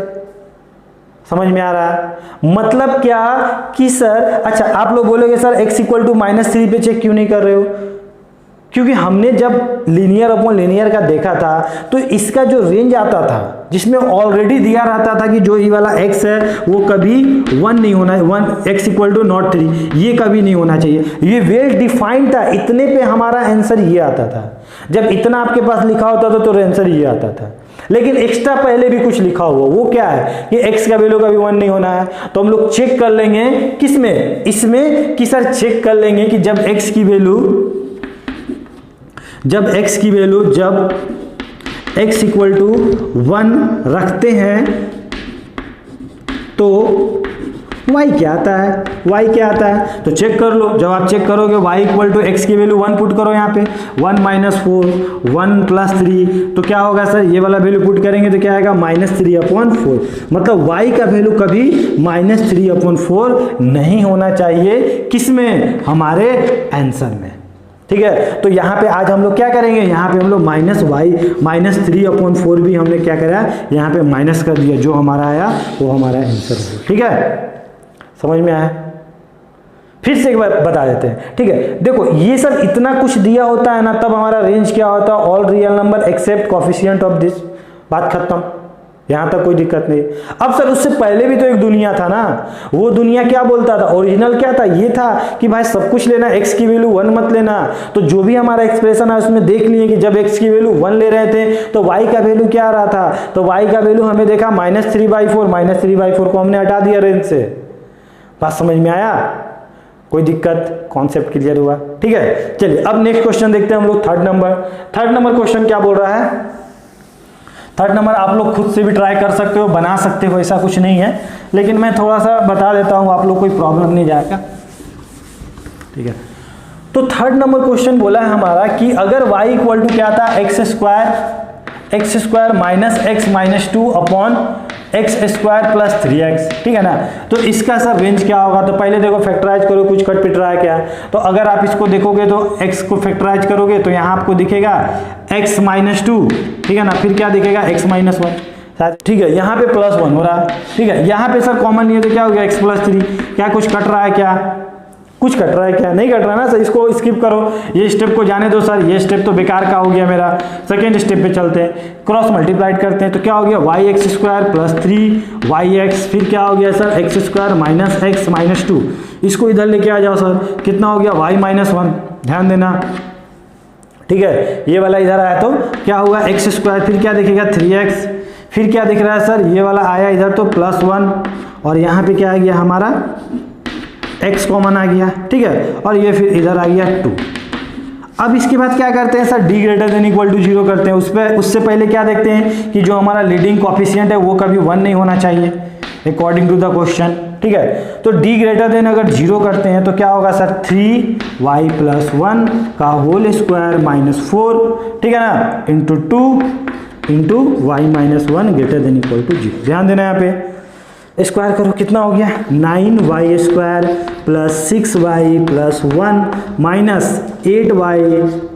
समझ में आ रहा है, मतलब क्या कि सर, अच्छा आप लोग बोलोगे सर x इक्वल टू -3 पे चेक क्यों नहीं कर रहे हो, क्योंकि हमने जब लीनियर अपॉन लीनियर का देखा था तो इसका जो रेंज आता था जिसमें ऑलरेडी दिया रहता था कि जो ये वाला x है वो कभी 1 नहीं होना, 1 x इक्वल टू नॉट 3, ये कभी नहीं होना चाहिए, ये वेल डिफाइंड था, इतने पे हमारा आंसर ये आता था, जब इतना आपके पास लिखा होता था तो आंसर ये आता था, लेकिन एक्स्ट्रा पहले भी कुछ लिखा हुआ, वो क्या है कि x का वैल्यू कभी 1 नहीं होना है, तो हम लोग चेक कर लेंगे किसमें, इसमें, कि सर चेक कर लेंगे कि जब x की वैल्यू जब x इक्वल टू 1 रखते हैं तो y क्या आता है, तो चेक कर लो, जब आप चेक करोगे y इक्वल टू x की वैल्यू 1 पुट करो यहाँ पे, 1 - 4 1 + 3, तो क्या होगा सर, ये वाला वैल्यू पुट करेंगे तो क्या आएगा -3/4, मतलब y का वैल्यू कभी -3/4 नहीं होना चाहिए, किसमें, हमारे आंसर में। ठीक है, तो यहाँ पे आज हम लोग क्या करेंगे, यहाँ पे हम लोग -3/4 भी हमने क्या करा, यहाँ पे माइनस कर दिया, जो हमारा आया वो हमारा आंसर है। ठीक है, समझ में आया, फिर से एक बार बता देते हैं। ठीक है, देखो ये सब इतना कुछ दिया होता है ना, तब हमारा रेंज क्या होता है, all real number except coefficient of this, बात खत्म, यहां तक कोई दिक्कत नहीं। अब सर उससे पहले भी तो एक दुनिया था ना, वो दुनिया क्या बोलता था, ओरिजिनल क्या था, ये था कि भाई सब कुछ लेना, x की वैल्यू 1 मत लेना, तो जो भी हमारा एक्सप्रेशन है उसमें देख लिए कि जब x की वैल्यू 1 ले रहे थे तो y का वैल्यू क्या आ रहा था, तो y का वैल्यू हमें देखा -3/4 को हमने हटा दिया रेंज से, बात समझ में आया, कोई दिक्कत, कॉन्सेप्ट क्लियर हुआ। ठीक है, चलिए अब नेक्स्ट क्वेश्चन देखते हैं हम लोग, थर्ड नंबर क्वेश्चन क्या बोल रहा है, थर्ड नंबर आप लोग खुद से भी ट्राई कर सकते हो, बना सकते हो, ऐसा कुछ नहीं है, लेकिन मैं थोड़ा सा बता देता हूं, आप लोग कोई प्रॉब्लम नहीं जाएगा। ठीक है, तो थर्ड नंबर क्वेश्चन बोला है हमारा कि अगर y इक्वल टू क्या था, x square minus x minus 2 upon x square plus 3x, ठीक है ना, तो इसका सर रेंज क्या होगा, तो पहले देखो फैक्टराइज करो, कुछ कट पिट रहा है क्या, तो अगर आप इसको देखोगे तो x को फैक्टराइज करोगे तो यहाँ आपको दिखेगा x माइनस 2, ठीक है ना, फिर क्या दिखेगा x माइनस 1, ठीक है, यहाँ पे +1 हो रहा है। ठीक है, यहाँ पे सर कॉमन नहीं है तो क्या हो गया x + 3, क्या कुछ कट रहा है क्या, कुछ कट रहा है क्या, नहीं कट रहा है ना सर, इसको स्किप करो, ये स्टेप को जाने दो सर, ये स्टेप तो बेकार का हो गया मेरा, सेकेंड स्टेप पे चलते हैं, क्रॉस मल्टीप्लाइड करते हैं, तो क्या हो गया yx स्क्वायर प्लस 3yx, फिर क्या हो गया sir x square minus x minus 2, इसको इधर लेके आ जाओ सर, कितना हो गया y माइनस 1, ध्यान देना। ठीक है, ये वाला इधर आया तो क्या होगा x स्क्वायर, फिर क्या दिखेगा 3x, फिर क्या दिख रहा है सर, ये वाला आया इधर तो +1, और यहाँ पे क्या आ गया हमारा x कॉमन आ गया, ठीक है, और ये फिर इधर आ गया 2। अब इसके बाद क्या करते हैं सर, d > 0 करते हैं, उससे पहले क्या देखते हैं कि जो हमारा लीडिंग कोफिशिएंट है वो कभी 1 नहीं होना चाहिए अकॉर्डिंग टू द क्वेश्चन। ठीक है, तो d अगर 0 करते हैं तो क्या होगा सर, 3y + 1 का होल स्क्वायर -4, ठीक है ना, इंटू 2 इंटू y - 1 > 0, ध्यान देना यहाँ पे, स्क्वायर करो, कितना हो गया 9y square plus 6y plus 1 minus 8y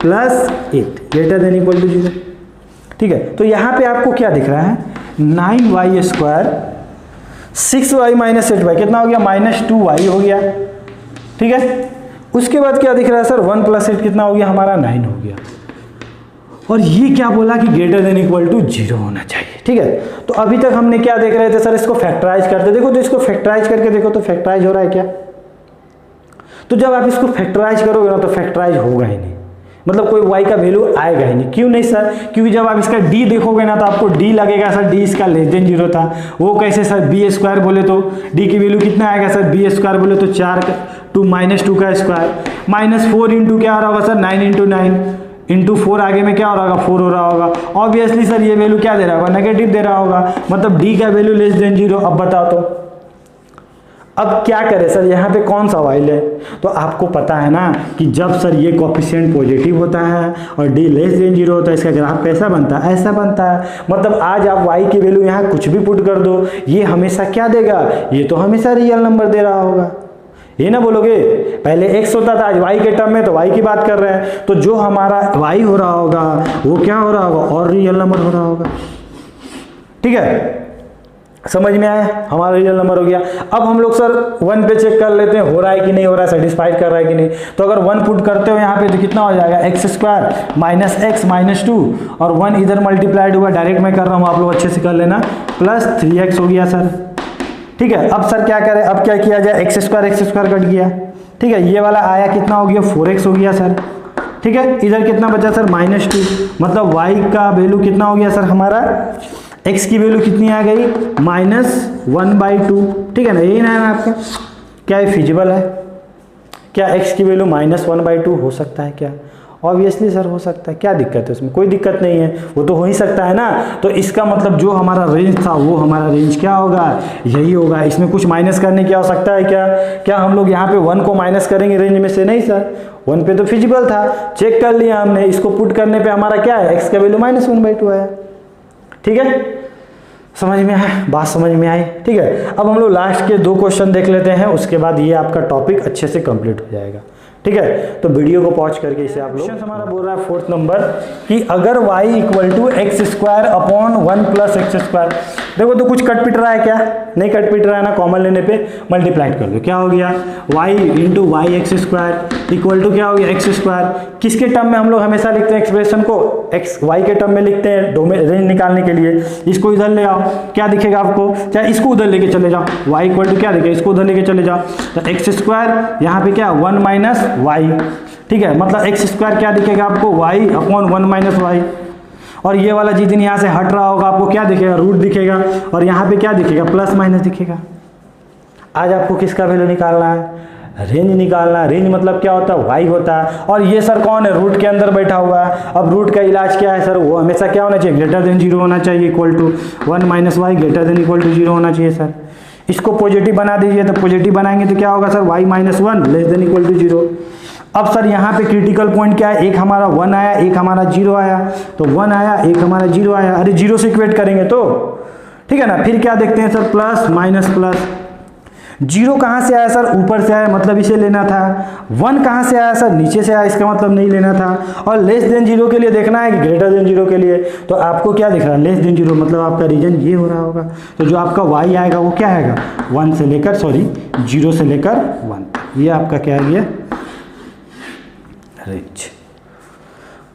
plus 8 > 0। ठीक है, तो यहाँ पे आपको क्या दिख रहा है, 9y square 6y minus 8y कितना हो गया, -2y हो गया। ठीक है, उसके बाद क्या दिख रहा है सर, 1 + 8 कितना हो गया हमारा, 9 हो गया, और ये क्या बोला कि > 0 होना चाहिए। ठीक है, तो अभी तक हमने क्या देख रहे थे सर, इसको फैक्टराइज करते, देखो तो इसको फैक्टराइज करके देखो तो फैक्टराइज हो रहा है क्या, तो जब आप इसको फैक्टराइज करोगे ना तो फैक्टराइज होगा ही नहीं, मतलब कोई y का वैल्यू आएगा ही नहीं। क्यों नहीं सर? क्योंकि जब आप इसका d देखोगे ना तो आपको d लगेगा सर, d इसका लेस देन 0 था। वो कैसे सर? b स्क्वायर बोले तो d की वैल्यू कितना आएगा सर? b स्क्वायर बोले तो 4 2 -2 का स्क्वायर, -4 इंटू क्या हो रहा होगा सर? 9 इंटू 9 इंटू 4 आगे में क्या हो रहा होगा? 4 हो रहा होगा। ऑब्वियसली सर ये वैल्यू क्या दे रहा होगा? नेगेटिव दे रहा होगा, मतलब d का वैल्यू लेस देन 0। अब बताओ तो अब क्या करें सर? यहाँ पे कौन सा वाइल है? तो आपको पता है ना कि जब सर ये कोफिशिएंट पॉजिटिव होता है और d लेस देन 0 होता है, इसका ग्राफ कैसा बनता है? ऐसा बनता है। मतलब आज आप y की वैल्यू यहाँ कुछ भी पुट कर दो, ये हमेशा क्या देगा? ये तो हमेशा रियल नंबर दे रहा होगा। ये ना बोलोगे पहले x होता था, आज y के टर्म में, तो y की बात कर रहे हैं, तो जो हमारा y हो रहा होगा वो क्या हो रहा होगा? और रियल नंबर हो रहा होगा। ठीक है, समझ में आया? हमारा रियल नंबर हो गया। अब हम लोग सर 1 पे चेक कर लेते हैं हो रहा है कि नहीं हो रहा है, सेटिस्फाइड कर रहा है कि नहीं। तो अगर 1 पुट करते हो यहाँ पे तो कितना हो जाएगा? X square minus x minus 2 और 1 इधर मल्टीप्लाइड हुआ, डायरेक्ट मैं कर रहा हूँ, आप लोग अच्छे से कर लेना, प्लस 3x हो गया सर। ठीक है, अब सर क्या करें? अब क्या किया जाए? एक्स स्क्वायर कट गया। ठीक है, ये वाला आया कितना हो गया? 4x हो गया सर। ठीक है, इधर कितना बचा सर? -2, मतलब y का वैल्यू कितना हो गया सर हमारा? x की वैल्यू कितनी आ गई? -1/2। ठीक है ना, यही ना है आपका? क्या ये फिजिबल है? क्या x की वैल्यू -1/2 हो सकता है क्या? ऑब्वियसली सर हो सकता है। क्या दिक्कत है उसमें? कोई दिक्कत नहीं है, वो तो हो ही सकता है ना। तो इसका मतलब जो हमारा रेंज था वो हमारा रेंज क्या होगा? यही होगा। इसमें कुछ माइनस करने की आवश्यकता है क्या? क्या हम लोग यहाँ पे 1 को माइनस करेंगे रेंज में से? नहीं सर, 1 पे तो फिजिबल था, चेक कर लिया हमने। इसको पुट करने पे हमारा क्या है? x का वैल्यू -1/2 आया। ठीक है, समझ में आया? बात समझ में आई? ठीक है, अब हम लोग लास्ट के 2 क्वेश्चन देख लेते हैं, उसके बाद ये आपका टॉपिक अच्छे से कंप्लीट हो जाएगा। ठीक है, तो वीडियो को पॉज करके इसे आप लोग, हमारा बोल रहा है 4th नंबर कि अगर y = x² / 1 + x²। देखो तो कुछ कट पिट रहा है क्या? नहीं कट पिट रहा है ना, कॉमन लेने पे मल्टीप्लाइड कर दो, क्या हो गया? y × y² = क्या हो गया? x²। किसके टर्म में हम लोग हमेशा लिखते हैं एक्सप्रेशन को? x y के टर्म में लिखते हैं रेंज निकालने के लिए। इसको इधर ले आओ, क्या दिखेगा आपको? चाहे इसको उधर लेके चले जाओ, y = क्या दिखेगा? इसको उधर लेके चले जाओ, तो x² यहाँ पे क्या? 1 - y। ठीक है, मतलब x² क्या दिखेगा आपको? y/1 - y। और ये वाला जिस दिन यहाँ से हट रहा होगा आपको क्या दिखेगा? रूट दिखेगा। और यहाँ पे क्या दिखेगा? प्लस माइनस दिखेगा। आज आपको किसका वैल्यू निकालना है? रेंज निकालना है। रेंज मतलब क्या होता है? y होता है। और ये सर कौन है? रूट के अंदर बैठा हुआ है। अब रूट का इलाज क्या है सर? वो हमेशा क्या होना चाहिए? >0 होना चाहिए, = 1 - y > 0 होना चाहिए सर। इसको पॉजिटिव बना दीजिए, तो पॉजिटिव बनाएंगे तो क्या होगा सर? y - 1 < 0। अब सर यहाँ पे क्रिटिकल पॉइंट क्या है? एक हमारा 1 आया, एक हमारा 0 आया, तो 1 आया, एक हमारा 0 आया। अरे 0 से इक्वेट करेंगे तो ठीक है ना। फिर क्या देखते हैं सर? Plus minus plus. 0 कहाँ से आया सर? ऊपर से आया, मतलब इसे लेना था। 1 कहाँ से आया सर? नीचे से आया, इसका मतलब नहीं लेना था। और लेस देन 0 के लिए देखना है कि ग्रेटर देन 0 के लिए? तो आपको क्या दिख रहा है? लेस देन 0, मतलब आपका रीजन ये हो रहा होगा। तो जो आपका y आएगा वो क्या आएगा? 0 से लेकर 1। ये आपका क्या है? ये रेंज।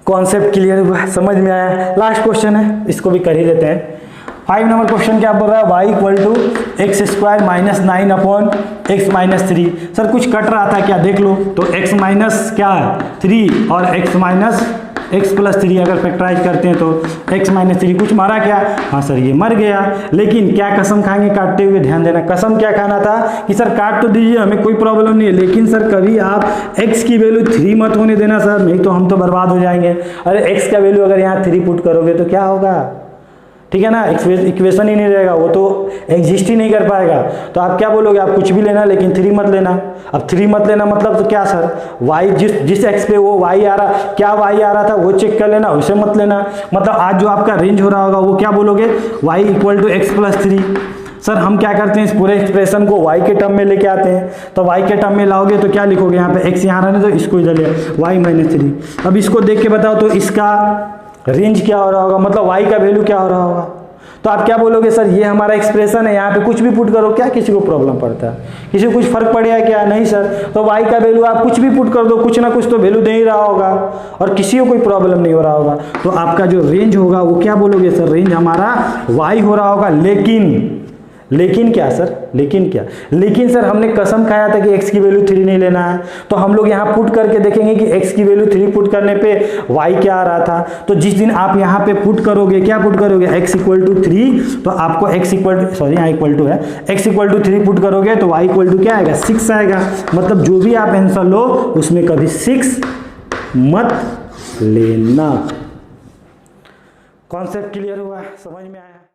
कॉन्सेप्ट क्लियर हुआ? समझ में आया? लास्ट क्वेश्चन है, इसको भी कर ही देते हैं। 5 नंबर क्वेश्चन क्या बोल रहा है? y = x² - 9 x - 3। सर कुछ कट रहा था क्या? देख लो तो x माइनस क्या है? 3 और x + 3 अगर फैक्टराइज करते हैं तो x - 3 कुछ मारा क्या? हाँ सर ये मर गया। लेकिन क्या कसम खाएंगे काटते हुए? ध्यान देना, कसम क्या खाना था कि सर काट तो दीजिए, हमें कोई प्रॉब्लम नहीं है, लेकिन सर कभी आप x की वैल्यू 3 मत होने देना सर, नहीं तो हम तो बर्बाद हो जाएंगे। अरे x का वैल्यू अगर यहाँ 3 पुट करोगे तो क्या होगा? ठीक है ना, इक्वेशन ही नहीं रहेगा, वो तो एग्जिस्ट ही नहीं कर पाएगा। तो आप क्या बोलोगे? आप कुछ भी लेना लेकिन 3 मत लेना। अब 3 मत लेना मतलब तो क्या सर? y जिस x पे वो y आ रहा, क्या y आ रहा था वो चेक कर लेना, उसे मत लेना। मतलब आज जो आपका रेंज हो रहा होगा वो क्या बोलोगे? y = x + 3। सर हम क्या करते हैं? इस पूरे एक्सप्रेशन को y के टर्म में लेके आते हैं। तो y के टर्म में लाओगे तो क्या लिखोगे? यहाँ पे x यहाँ रहने दो, इसको इधर ले y - 3। अब इसको देख के बताओ तो इसका रेंज क्या हो रहा होगा? मतलब y का वैल्यू क्या हो रहा होगा? तो आप क्या बोलोगे? सर ये हमारा एक्सप्रेशन है, यहाँ पे कुछ भी पुट करो, क्या किसी को प्रॉब्लम पड़ता है? किसी को कुछ फर्क पड़ेगा क्या? नहीं सर। तो y का वैल्यू आप कुछ भी पुट कर दो, कुछ ना कुछ तो वैल्यू दे ही रहा होगा और किसी को कोई प्रॉब्लम नहीं हो रहा होगा। तो आपका जो रेंज होगा वो क्या बोलोगे? सर रेंज हमारा y हो रहा होगा, लेकिन क्या सर, लेकिन क्या, लेकिन सर हमने कसम खाया था कि x की वैल्यू 3 नहीं लेना है। तो हम लोग यहाँ पुट करके देखेंगे कि x की वैल्यू 3 पुट करने पे y क्या आ रहा था। तो जिस दिन आप यहाँ पे पुट करोगे, क्या पुट करोगे, x इक्वल टू 3, तो आपको x इक्वल टू, सॉरी यहाँ इक्वल टू है, x इक्वल टू 3 पुट करोगे तो y इक्वल टू क्या आएगा, 6 आएगा। मतलब जो भी आप आंसर लो उसमें कभी 6 मत लेना। कॉन्सेप्ट क्लियर हुआ, समझ में आया?